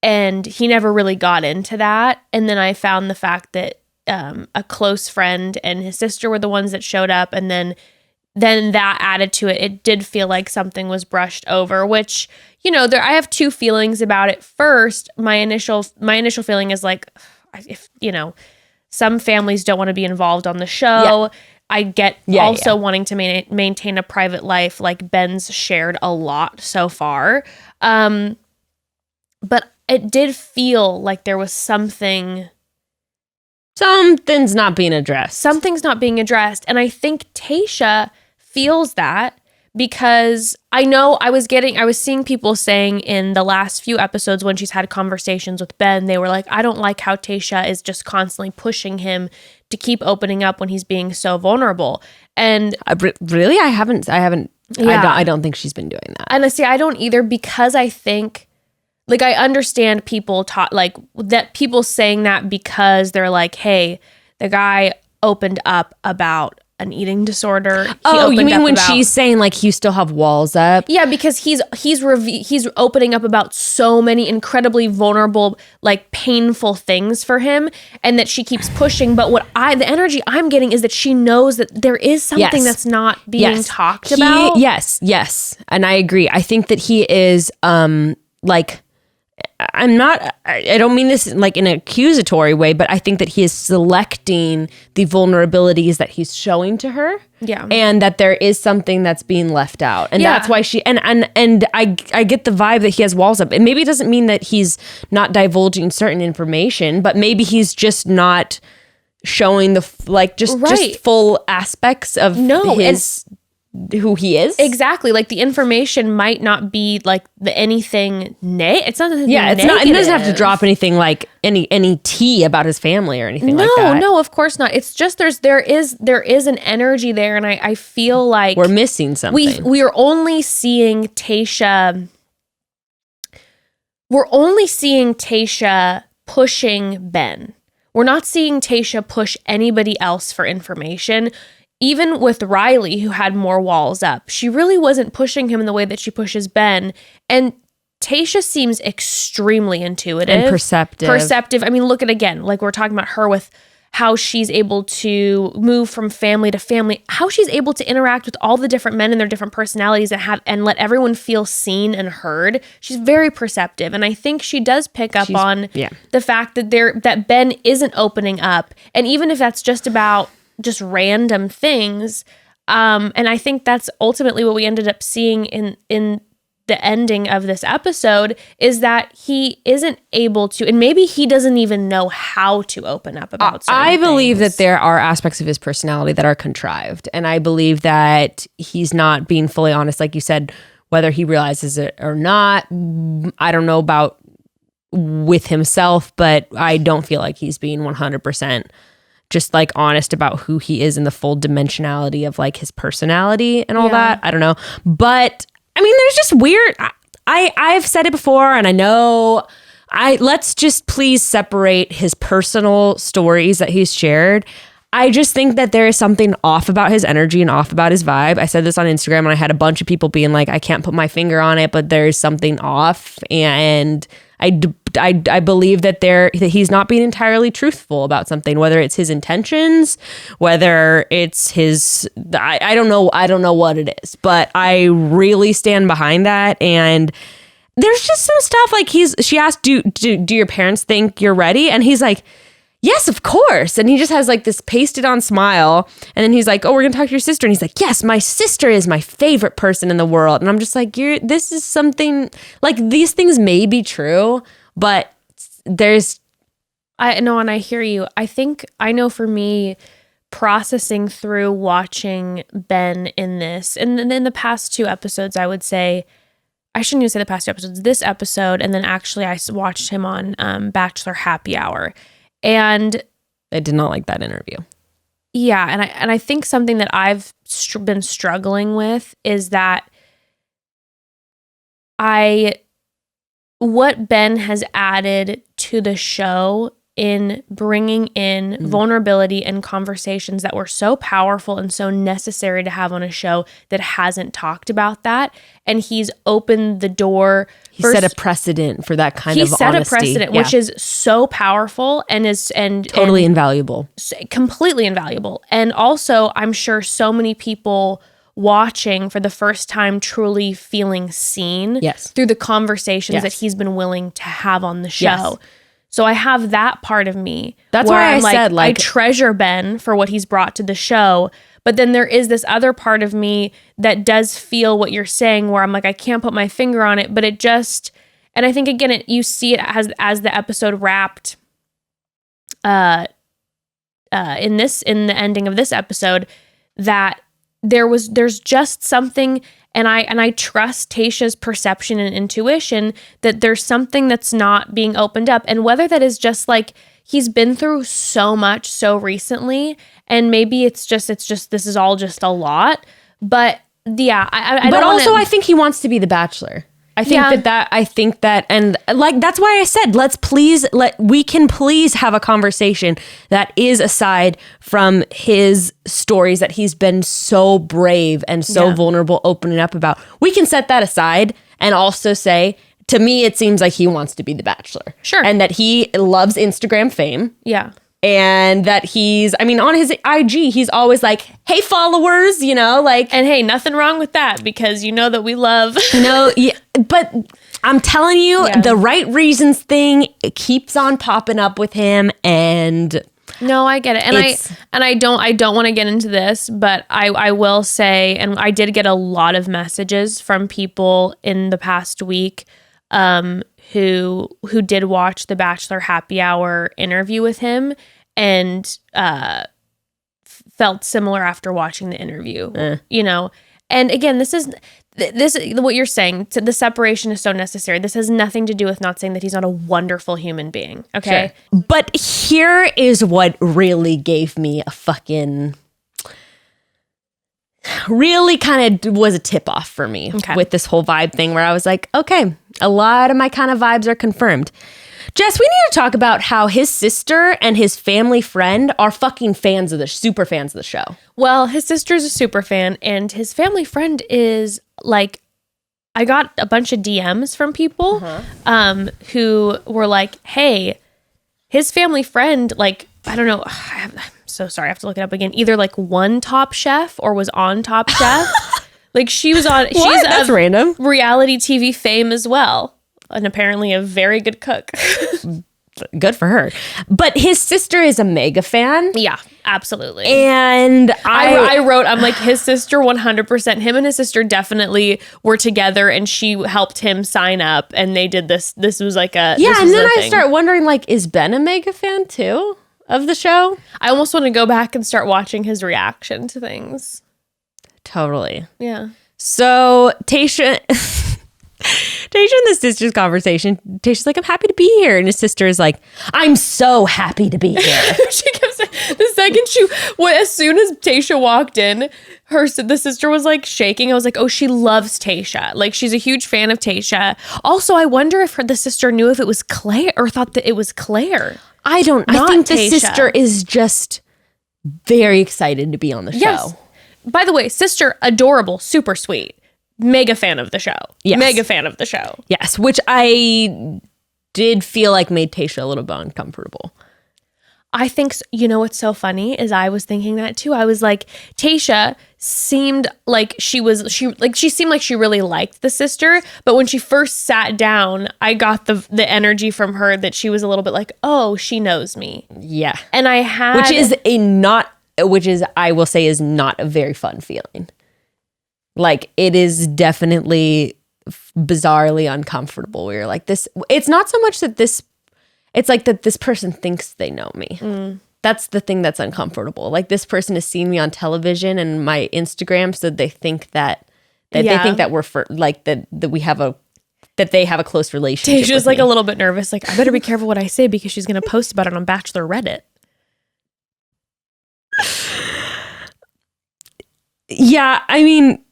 And he never really got into that. And then I found the fact that a close friend and his sister were the ones that showed up. And then that added to it. It did feel like something was brushed over, which, I have two feelings about it. First, my initial feeling is like, if, some families don't want to be involved on the show. Yeah. I get wanting to maintain a private life, like Ben's shared a lot so far. But it did feel like there was something's not being addressed. Something's not being addressed. And I think Tayshia feels that because I know I was seeing people saying in the last few episodes when she's had conversations with Ben, they were like, I don't like how Tayshia is just constantly pushing him to keep opening up when he's being so vulnerable. And really, I haven't. Yeah. I don't think she's been doing that. And I don't either, because I think, like, I understand people people saying that because they're like, hey, the guy opened up about an eating disorder. You mean when she's saying like you still have walls up? Yeah, because he's opening up about so many incredibly vulnerable, like painful things for him, and that she keeps pushing. But the energy I'm getting is that she knows that there is something that's not being talked about. Yes, and I agree. I think that he is I don't mean this like in an accusatory way, but I think that he is selecting the vulnerabilities that he's showing to her. Yeah. And that there is something that's being left out. And that's why and I get the vibe that he has walls up. And maybe it doesn't mean that he's not divulging certain information, but maybe he's just not showing just full aspects of who he is. Exactly. Like the information might not be like anything it's not anything it's negative. not, it doesn't have to drop anything like any tea about his family or anything like that. No, of course not. It's just there is an energy there, and I feel like we're missing something. We are only seeing Tayshia. We're only seeing Tayshia pushing Ben. We're not seeing Tayshia push anybody else for information. Even with Riley, who had more walls up, she really wasn't pushing him in the way that she pushes Ben. And Tayshia seems extremely intuitive. And perceptive. I mean, look at, again, like we're talking about her with how she's able to move from family to family, how she's able to interact with all the different men and their different personalities and let everyone feel seen and heard. She's very perceptive. And I think she does pick up on the fact that Ben isn't opening up. And even if that's just about just random things. And I think that's ultimately what we ended up seeing in the ending of this episode, is that he isn't able to, and maybe he doesn't even know how to open up about certain I believe things. that there are aspects of his personality that are contrived. And I believe that he's not being fully honest, like you said, whether he realizes it or not. I don't know about with himself, but I don't feel like he's being 100% just like honest about who he is in the full dimensionality of like his personality and all that. I don't know. But I mean, there's just weird. I've said it before, and I know let's just please separate his personal stories that he's shared. I just think that there is something off about his energy and off about his vibe. I said this on Instagram, and I had a bunch of people being like, I can't put my finger on it, but there's something off. And I believe that he's not being entirely truthful about something, whether it's his intentions, whether it's his, I don't know what it is, but I really stand behind that. And there's just some stuff like she asked, do your parents think you're ready? And he's like, yes, of course. And he just has like this pasted on smile. And then he's like, oh, we're going to talk to your sister. And he's like, yes, my sister is my favorite person in the world. And I'm just like, this is something like, these things may be true, but I know, and I hear you. I know for me, processing through watching Ben in this, and then in the past 2 episodes, I would say, I shouldn't even say the past 2 episodes, this episode, and then actually I watched him on Bachelor Happy Hour. And I did not like that interview. Yeah, and I think something that I've been struggling with is that what Ben has added to the show in bringing in vulnerability and conversations that were so powerful and so necessary to have on a show that hasn't talked about that. And he's opened the door. He set a precedent for that kind of honesty. He set a precedent, which is so powerful and totally invaluable. Completely invaluable. And also, I'm sure so many people watching for the first time truly feeling seen through the conversations that he's been willing to have on the show. Yes. So I have that part of me. That's why I said, I treasure Ben for what he's brought to the show. But then there is this other part of me that does feel what you're saying, where I'm like, I can't put my finger on it, but it just, and I think again, you see it as the episode wrapped, in the ending of this episode, that there's just something. And I trust Tayshia's perception and intuition that there's something that's not being opened up. And whether that is just like he's been through so much so recently, and maybe it's just this is all just a lot. But yeah, I think he wants to be the Bachelor. I think that, and like, that's why I said, we can please have a conversation that is aside from his stories that he's been so brave and so vulnerable opening up about. We can set that aside and also say, to me, it seems like he wants to be the Bachelor. Sure. And that he loves Instagram fame. Yeah. And that on his IG, he's always like, hey, followers, and hey, nothing wrong with that, because that we love. But I'm telling you, the right reasons thing, it keeps on popping up with him. And no, I get it. And I don't want to get into this, but I will say, and I did get a lot of messages from people in the past week, who did watch the Bachelor Happy Hour interview with him and felt similar after watching the interview, And again, this is what you're saying. The separation is so necessary. This has nothing to do with not saying that he's not a wonderful human being. Okay, sure. But here is what really gave me a fucking. Really kind of was a tip off for me with this whole vibe thing, where I was like, okay, a lot of my kind of vibes are confirmed. Jess, we need to talk about how his sister and his family friend are fucking super fans of the show. Well, his sister's a super fan, and his family friend is like, I got a bunch of DMs from people who were like, hey, his family friend, like, I don't know, I'm so sorry, I have to look it up again, either like won Top Chef or was on Top Chef. Like, she was on, she's That's random. Reality TV fame as well. And apparently a very good cook. Good for her. But his sister is a mega fan. Yeah, absolutely. And I wrote, I'm like, his sister 100%. Him and his sister definitely were together, and she helped him sign up, and they did this. This was like a and then I start wondering, like, is Ben a mega fan too of the show? I almost want to go back and start watching his reaction to things. Totally. Yeah. So Tayshia and the sister's conversation, Tayshia's like, I'm happy to be here. And his sister is like, I'm so happy to be here. She kept saying, as soon as Tayshia walked in, the sister was like shaking. I was like, oh, she loves Tayshia. Like, she's a huge fan of Tayshia. Also, I wonder if the sister knew if it was Claire or thought that it was Claire. I think the sister is just very excited to be on the show. Yes. By the way, sister, adorable, super sweet. Mega fan of the show. Yes. Mega fan of the show. Yes, which I did feel like made Tayshia a little bit uncomfortable. I think, what's so funny is I was thinking that too. I was like, Tayshia seemed like she seemed like she really liked the sister, but when she first sat down, I got the energy from her that she was a little bit like, oh, she knows me. Yeah. And I had... Which is, I will say, is not a very fun feeling. Like, it is definitely bizarrely uncomfortable. Where you're like, this, it's not so much that it's like that this person thinks they know me. Mm. That's the thing that's uncomfortable. Like, this person has seen me on television and my Instagram, so they think that they think that we're that they have a close relationship. Tasha's like a little bit nervous. Like, I better be careful what I say because she's going to post about it on Bachelorette. Yeah, I mean,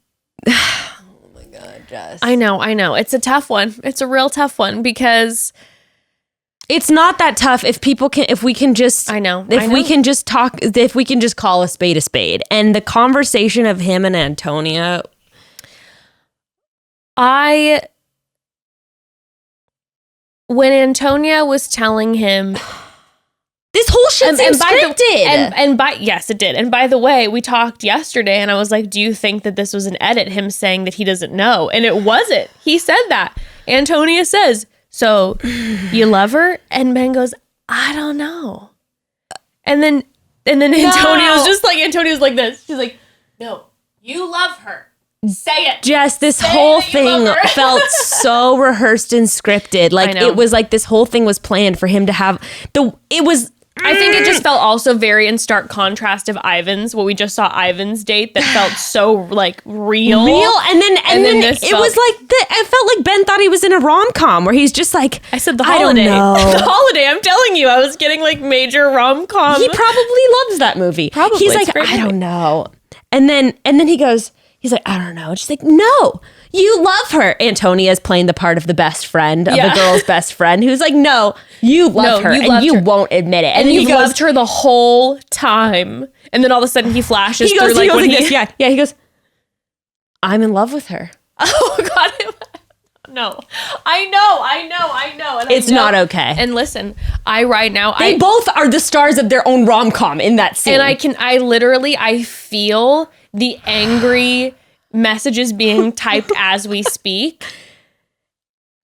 oh my God. Jess. I know. It's a tough one. It's a real tough one because it's not that tough if we can just we can just talk, if we can just call a spade. And the conversation of him and Antonia, when Antonia was telling him this whole shit seems scripted. Yes, it did. And by the way, we talked yesterday and I was like, do you think that this was an edit, him saying that he doesn't know? And it wasn't. He said that. Antonia says, so you love her? And Ben goes, I don't know. And then Antonia was like this. She's like, no, you love her. Say it. Jess, this whole thing felt so rehearsed and scripted. Like it was like this whole thing was planned for him to have I think it just felt also very in stark contrast of Ivan's, what we just saw Ivan's date that felt so like real. And then it was like I felt like Ben thought he was in a rom-com where he's just like, I said the holiday. The holiday, I'm telling you, I was getting like major rom-com. He probably loves that movie. Probably. He's like, I don't know. And then he's like, I don't know. And she's like, no, you love her. Antonia's playing the part of the best friend, of the girl's best friend, who's like, no, you love her, and you won't admit it. And then he loved her the whole time. And then all of a sudden he flashes through like when he... Yeah, he goes, I'm in love with her. Oh, God. No. I know. And it's not okay. And listen, they both are the stars of their own rom-com in that scene. And I feel the angry messages being typed as we speak.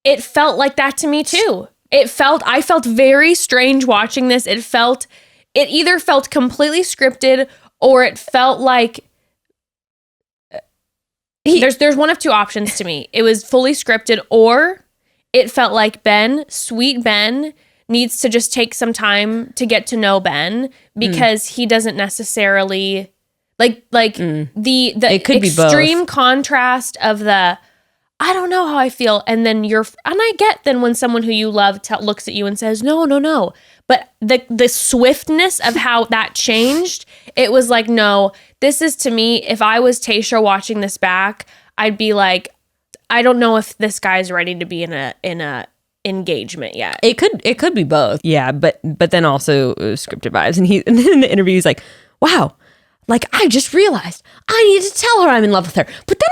It felt like that to me too. I felt very strange watching this. It either felt completely scripted or it felt like there's one of two options to me. It was fully scripted or it felt like sweet Ben needs to just take some time to get to know Ben because he doesn't necessarily the it could extreme be both. Contrast of the I don't know how I feel, and then I get then when someone who you love looks at you and says no, but the swiftness of how that changed, it was like, no, this is, to me, if I was Tayshia watching this back, I'd be like, I don't know if this guy's ready to be in a engagement yet. It could be both. Yeah, but then also scripted vibes, and in the interview he's like, wow. Like, I just realized I need to tell her I'm in love with her. But then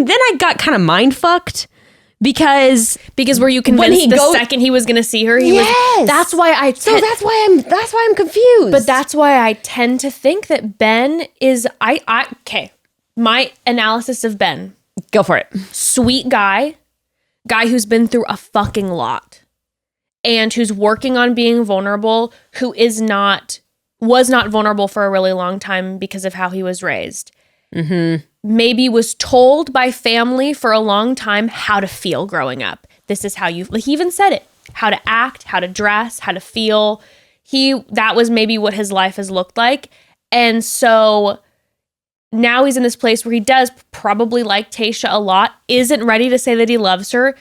I got kind of mind fucked because were you convinced second he was going to see her? That's why I'm confused. But that's why I tend to think that Ben is, okay, my analysis of Ben. Go for it. Sweet guy who's been through a fucking lot and who's working on being vulnerable, who was not vulnerable for a really long time because of how he was raised. Mm-hmm. Maybe was told by family for a long time how to feel growing up. This is how he even said it, how to act, how to dress, how to feel. That was maybe what his life has looked like. And so now he's in this place where he does probably like Tayshia a lot, isn't ready to say that he loves her,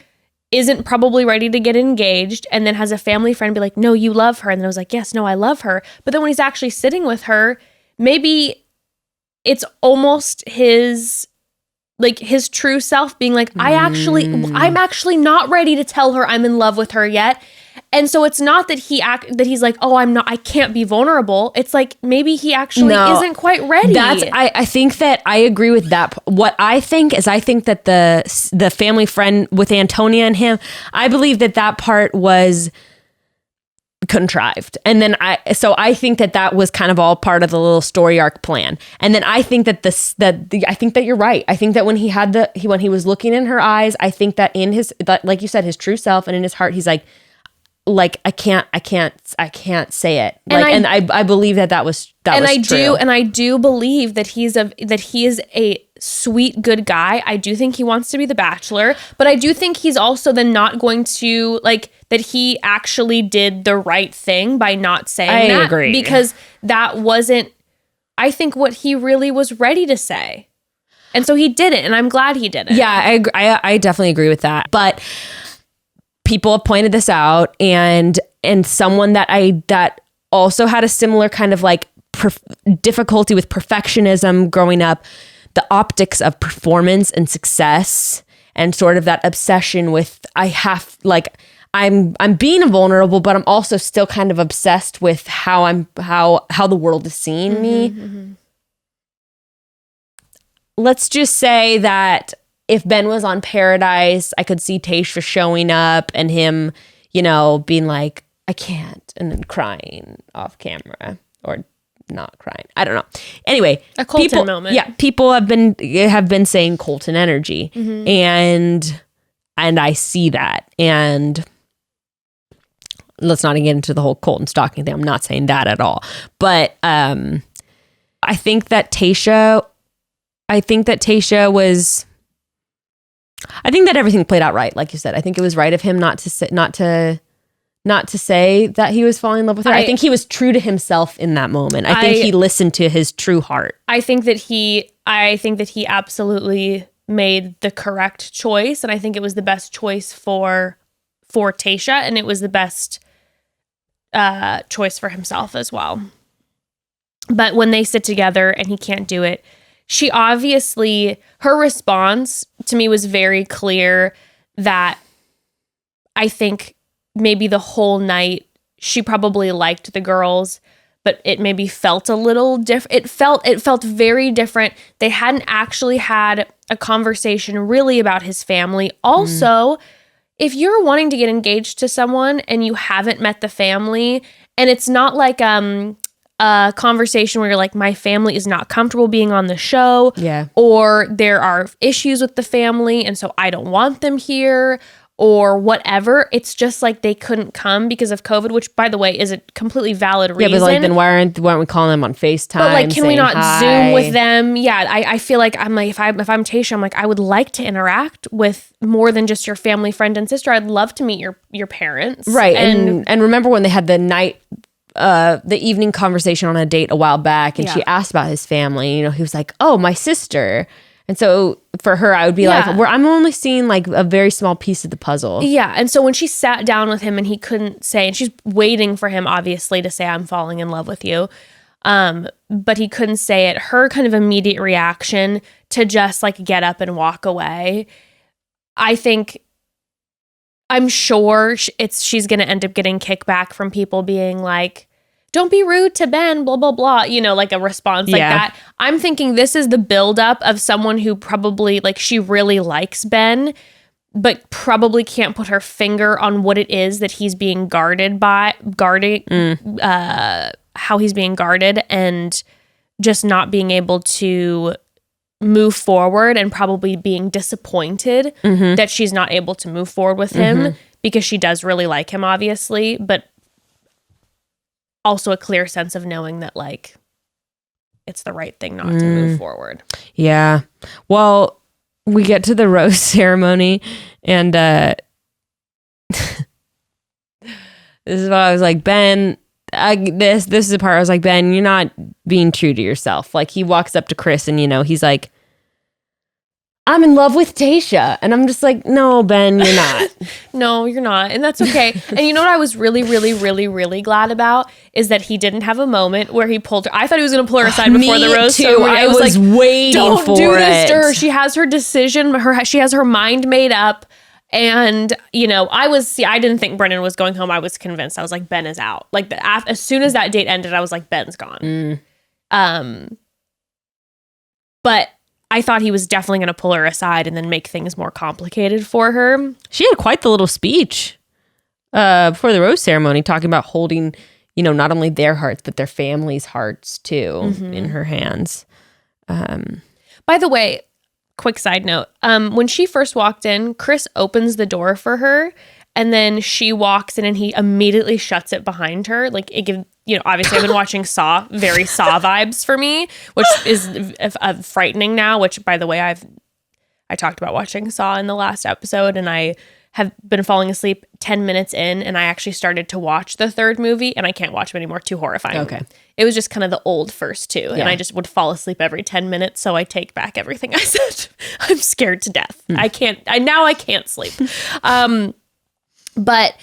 isn't probably ready to get engaged, and then has a family friend be like, no, you love her. And then I was like, yes, no, I love her. But then when he's actually sitting with her, maybe it's almost his true self being like, I'm actually not ready to tell her I'm in love with her yet. And so it's not that he's like, oh, I can't be vulnerable. It's like, maybe he actually isn't quite ready. I think that I agree with that. What I think that the family friend with Antonia and him, I believe that part was contrived. And then I think that was kind of all part of the little story arc plan. And then I think that I think that you're right. I think that when he was looking in her eyes, I think that like you said, his true self, and in his heart, he's like I can't say it. And I believe that was true. And I do believe that he is a sweet, good guy. I do think he wants to be the Bachelor, but I do think he's also then not going to that he actually did the right thing by not saying that. I agree. Because that wasn't, I think, what he really was ready to say. And so he didn't, and I'm glad he didn't. Yeah, I definitely agree with that. But people have pointed this out, and someone that also had a similar kind of difficulty with perfectionism growing up, the optics of performance and success and sort of that obsession with I'm being vulnerable, but I'm also still kind of obsessed with how the world is seeing me. Let's just say that if Ben was on Paradise, I could see Tayshia showing up and him, being like, I can't, and then crying off camera or not crying. I don't know. Anyway, a Colton moment. Yeah, people have been saying Colton energy, and I see that. And let's not get into the whole Colton stalking thing. I'm not saying that at all. But I think that Tayshia was. I think that everything played out right, like you said. I think it was right of him not to say that he was falling in love with her. I think he was true to himself in that moment. I think he listened to his true heart. I think that he absolutely made the correct choice, and I think it was the best choice for Tayshia, and it was the best choice for himself as well. But when they sit together and he can't do it, she obviously, her response to me was very clear that I think maybe the whole night she probably liked the girls, but it maybe felt a little different. It felt very different. They hadn't actually had a conversation really about his family. Also, if you're wanting to get engaged to someone and you haven't met the family, and it's not like a conversation where you're like, my family is not comfortable being on the show, or there are issues with the family and so I don't want them here, or whatever. It's just like they couldn't come because of COVID, which, by the way, is a completely valid reason. Yeah, but like, then why aren't we calling them on FaceTime? But like, can we not hi? Zoom with them? Yeah, I feel like I'm like, if I'm Tayshia, I'm like, I would like to interact with more than just your family, friend, and sister. I'd love to meet your parents. Right, and remember when they had the evening conversation on a date a while back, and she asked about his family. He was like, "Oh, my sister." And so for her, I would be like, I'm only seeing like a very small piece of the puzzle. Yeah. And so when she sat down with him and he couldn't say, and she's waiting for him, obviously, to say, I'm falling in love with you. But he couldn't say it. Her kind of immediate reaction to just like get up and walk away. I'm sure she's going to end up getting kickback from people being like, don't be rude to Ben, blah, blah, blah, like a response like that. I'm thinking this is the buildup of someone who probably, like, she really likes Ben, but probably can't put her finger on what it is that he's being how he's being guarded, and just not being able to move forward, and probably being disappointed that she's not able to move forward with him because she does really like him, obviously, but also a clear sense of knowing that like it's the right thing not to move forward. Yeah. Well, we get to the rose ceremony, and this is what I was like, Ben, this is the part I was like, Ben, you're not being true to yourself. Like, he walks up to Chris and he's like, I'm in love with Tayshia. And I'm just like, no, Ben, you're not. No, you're not. And that's okay. And you know what I was really, really, really, really glad about is that he didn't have a moment where he pulled her. I thought he was going to pull her aside before the rose ceremony. I was like, waiting don't for do it. this to her. She has her decision. She has her mind made up. And, I didn't think Brennan was going home. I was convinced. I was like, Ben is out. Like, as soon as that date ended, I was like, Ben's gone. But I thought he was definitely going to pull her aside and then make things more complicated for her. She had quite the little speech before the rose ceremony, talking about holding, not only their hearts, but their families' hearts too in her hands. By the way, quick side note, when she first walked in, Chris opens the door for her, and then she walks in and he immediately shuts it behind her. Like, it gives, obviously I've been watching Saw, very Saw vibes for me, which is frightening now, which, by the way, I talked about watching Saw in the last episode, and I have been falling asleep 10 minutes in, and I actually started to watch the third movie, and I can't watch them anymore. Too horrifying. Okay. It was just kind of the old first two, and I just would fall asleep every 10 minutes, so I take back everything I said. I'm scared to death. I can't sleep. But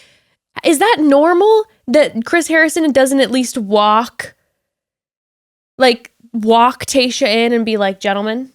is that normal that Chris Harrison doesn't at least walk Tayshia in and be like, gentlemen,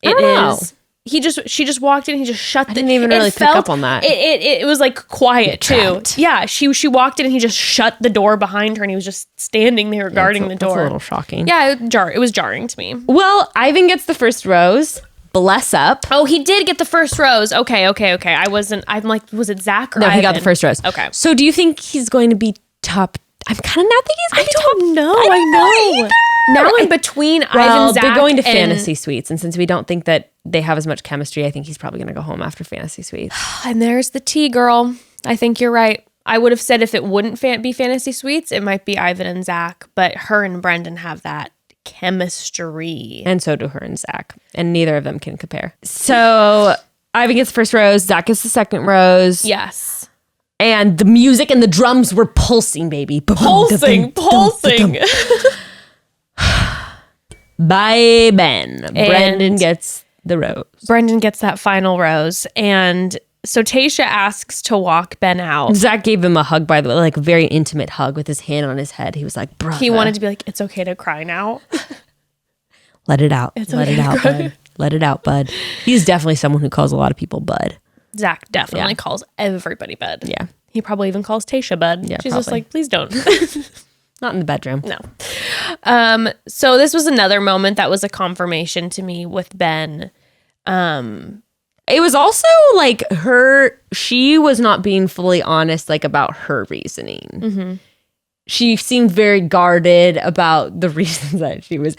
it is she just walked in. He just shut the. I didn't even really pick up on that. It was like quiet too. Yeah, she walked in and he just shut the door behind her and he was just standing there guarding the door. That's a little shocking. Yeah, it was jarring to me. Well, Ivan gets the first rose. Bless up. Oh, he did get the first rose. Okay. I'm like, was it Zach or No, Ivan? he got the first rose. Okay. So do you think he's going to be top? I'm kind of not thinking he's going to be top. No, I I know. Now I'm between Ivan, Zach, they're going to and fantasy suites, and since we don't think that they have as much chemistry, I think he's probably going to go home after fantasy suites. And there's the tea, girl. I think you're right. I would have said if it wouldn't be fantasy suites, it might be Ivan and Zach, but her and Brendan have that chemistry. And so do her and Zach, and neither of them can compare. So Ivan gets the first rose, Zach gets the second rose. Yes. And the music and the drums were pulsing, baby. Pulsing. Bye, Ben. Brendan gets the rose. Brendan gets that final rose. And so Tayshia asks to walk Ben out. Zach gave him a hug, by the way, like a very intimate hug with his hand on his head. He was like, brother. He wanted to be like, it's okay to cry now. Let it out. Let it out, bud. Let it out, bud. He's definitely someone who calls a lot of people bud. Zach definitely calls everybody bud. Yeah. He probably even calls Tayshia bud. Yeah, She's just probably. like, please don't. Not in the bedroom. No. So this was another moment that was a confirmation to me with Ben. It was also like she was not being fully honest, like about her reasoning. Mm-hmm. She seemed very guarded about the reasons that she was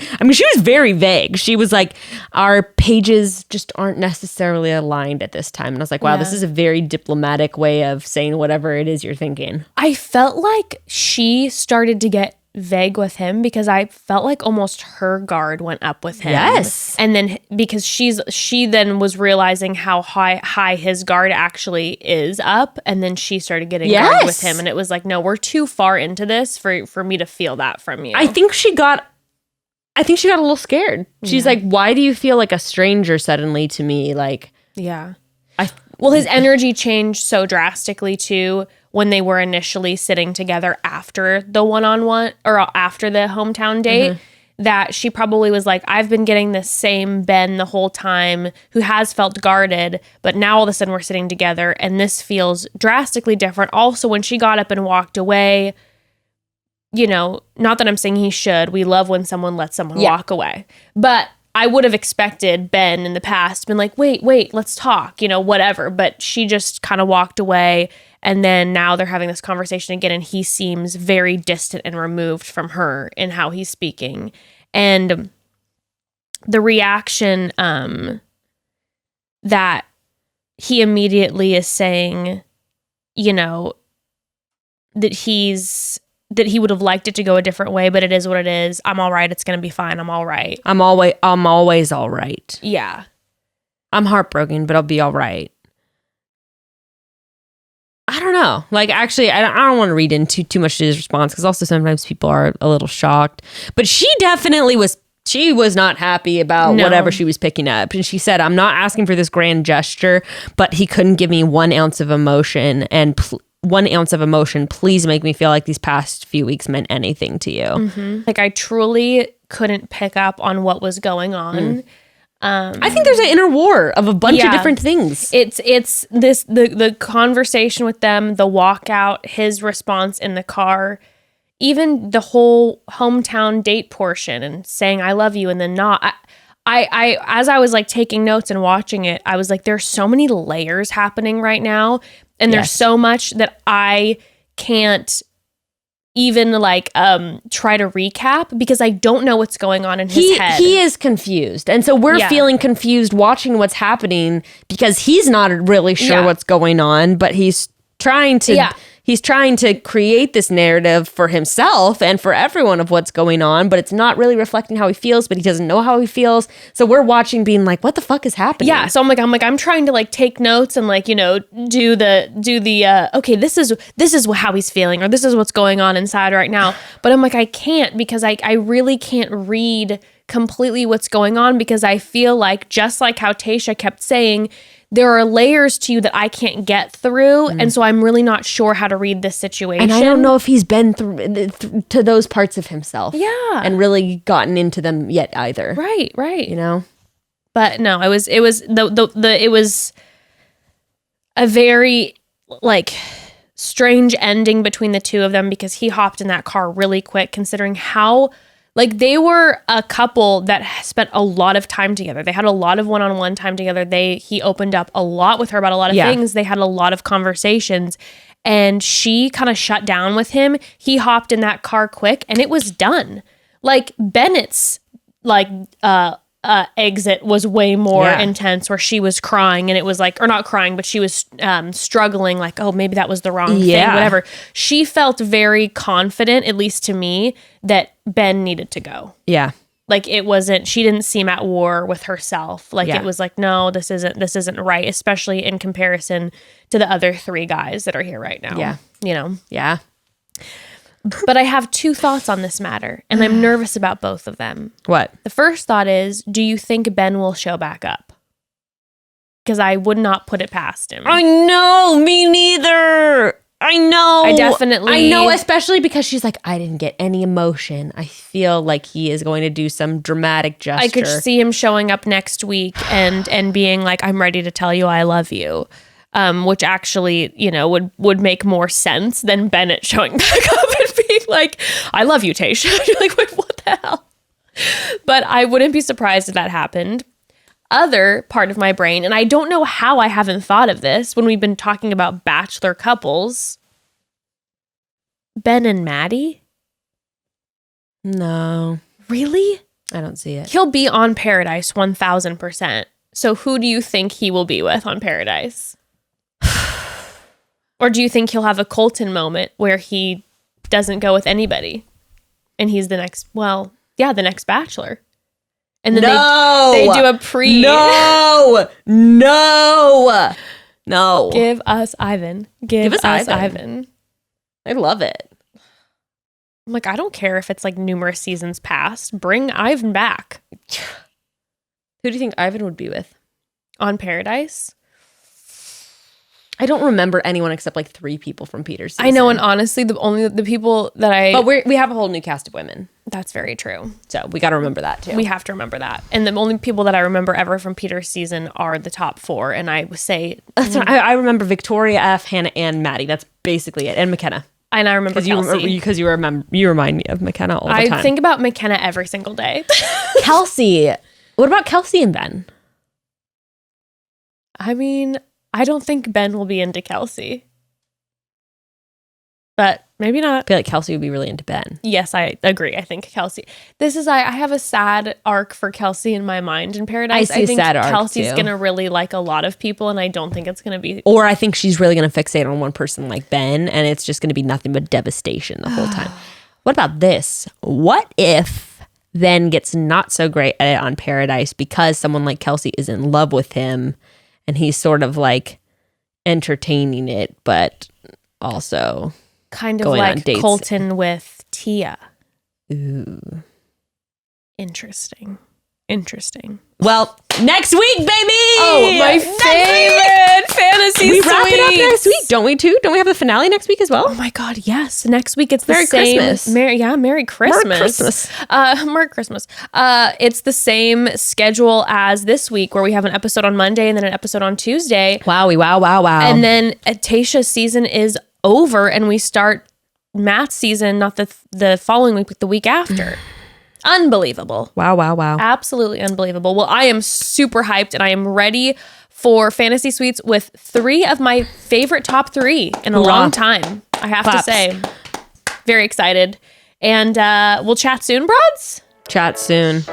very vague. She was like, our pages just aren't necessarily aligned at this time. And I was like, wow, This is a very diplomatic way of saying whatever it is you're thinking. I felt like she started to get vague with him because I felt like almost her guard went up with him. Yes. And then because she then was realizing how high his guard actually is up, and then she started getting guard with him, and it was like, no, we're too far into this for me to feel that from you. I think she got a little scared. She's like, why do you feel like a stranger suddenly to me? Like, yeah. Well, his energy changed so drastically too when they were initially sitting together after the one-on-one or after the hometown date, that she probably was like, I've been getting this same Ben the whole time who has felt guarded, but now all of a sudden we're sitting together and this feels drastically different. Also, when she got up and walked away, you know, not that I'm saying he should. We love when someone lets someone walk away. But I would have expected Ben in the past been like, wait, let's talk, you know, whatever. But she just kind of walked away. And then now they're having this conversation again, and he seems very distant and removed from her in how he's speaking. And the reaction that he immediately is saying, you know, that he would have liked it to go a different way, but it is what it is. I'm all right. It's going to be fine. I'm all right. I'm always all right. Yeah. I'm heartbroken, but I'll be all right. I don't know. Like, actually, I don't want to read into too much to his response because also sometimes people are a little shocked. But she definitely was. She was not happy about whatever she was picking up. And she said, I'm not asking for this grand gesture, but he couldn't give me 1 ounce of emotion. And 1 ounce of emotion, please make me feel like these past few weeks meant anything to you. Mm-hmm. Like, I truly couldn't pick up on what was going on. I think there's an inner war of a bunch of different things. It's this the conversation with them, the walkout, his response in the car, even the whole hometown date portion and saying I love you and then not. I as I was like taking notes and watching it, I was like, there's so many layers happening right now, and there's so much that I can't even like try to recap because I don't know what's going on in his head. He is confused. And so we're feeling confused watching what's happening because he's not really sure what's going on, but he's trying to create this narrative for himself and for everyone of what's going on, but it's not really reflecting how he feels, but he doesn't know how he feels. So we're watching being like, what the fuck is happening? Yeah. So I'm trying to like take notes and like, you know, do the okay, this is how he's feeling, or this is what's going on inside right now. But I'm like, I can't, because I really can't read completely what's going on, because I feel like, just like how Tayshia kept saying, there are layers to you that I can't get through. And so I'm really not sure how to read this situation. And I don't know if he's been through to those parts of himself. Yeah. And really gotten into them yet either. Right. You know? But no, it was a very like strange ending between the two of them because he hopped in that car really quick considering how like they were a couple that spent a lot of time together. They had a lot of one-on-one time together. He opened up a lot with her about a lot of things. They had a lot of conversations and she kind of shut down with him. He hopped in that car quick and it was done. Like Bennett's like exit was way more intense where she was crying and it was like, or not crying, but she was struggling like, oh, maybe that was the wrong thing, whatever. She felt very confident, at least to me, that Ben needed to go. Yeah. Like it wasn't, she didn't seem at war with herself. Like it was like, no, this isn't right, especially in comparison to the other 3 guys that are here right now. Yeah. You know? Yeah. But I have 2 thoughts on this matter, and I'm nervous about both of them. What? The first thought is, do you think Ben will show back up? Because I would not put it past him. I know, me neither. I know. I know, especially because she's like, I didn't get any emotion. I feel like he is going to do some dramatic gesture. I could see him showing up next week and being like, I'm ready to tell you I love you. Which actually, you know, would make more sense than Bennett showing back up and being like, I love you, Tayshia. You're like, wait, what the hell? But I wouldn't be surprised if that happened. Other part of my brain, and I don't know how I haven't thought of this when we've been talking about Bachelor couples, Ben and Maddie? No. Really? I don't see it. He'll be on Paradise 1000%. So who do you think he will be with on Paradise? Or do you think he'll have a Colton moment where he doesn't go with anybody and he's the next Bachelor? And then they do a pre. No. Give us Ivan. Give us Ivan. I love it. I'm like, I don't care if it's like numerous seasons past. Bring Ivan back. Who do you think Ivan would be with? On Paradise? I don't remember anyone except like 3 people from Peter's season. I know, and honestly, the people that But we have a whole new cast of women. That's very true. So we got to remember that too. We have to remember that. And the only people that I remember ever from Peter's season are the top 4. And I would say... I remember Victoria, F, Hannah, and Maddie. That's basically it. And McKenna. And I remember Kelsey. Because you remind me of McKenna all the time. I think about McKenna every single day. Kelsey. What about Kelsey and Ben? I mean, I don't think Ben will be into Kelsey. But maybe not. I feel like Kelsey would be really into Ben. Yes, I agree. I think Kelsey. I have a sad arc for Kelsey in my mind in Paradise. I think sad arc Kelsey's too. going to really like a lot of people, and I don't think it's going to be... Or I think she's really going to fixate on one person like Ben, and it's just going to be nothing but devastation the whole time. What about this? What if Ben gets not so great at it on Paradise because someone like Kelsey is in love with him, and he's sort of like entertaining it, but also... kind of like Colton with Tia. Ooh. Interesting. Well, next week, baby! Oh, my favorite fantasy we suite. wrap it up next week, don't we too? Don't we have the finale next week as well? Oh my God, yes. Next week it's the Merry same. Christmas. Merry Christmas. Merry Christmas. It's the same schedule as this week where we have an episode on Monday and then an episode on Tuesday. Wow. And then Tayshia's season is over and we start Matt's season not the following week but the week after. Unbelievable. Wow. Absolutely unbelievable. Well, I am super hyped and I am ready for fantasy suites with 3 of my favorite top 3 in a long time. I have to say. Very excited. And we'll chat soon, broads. Chat soon.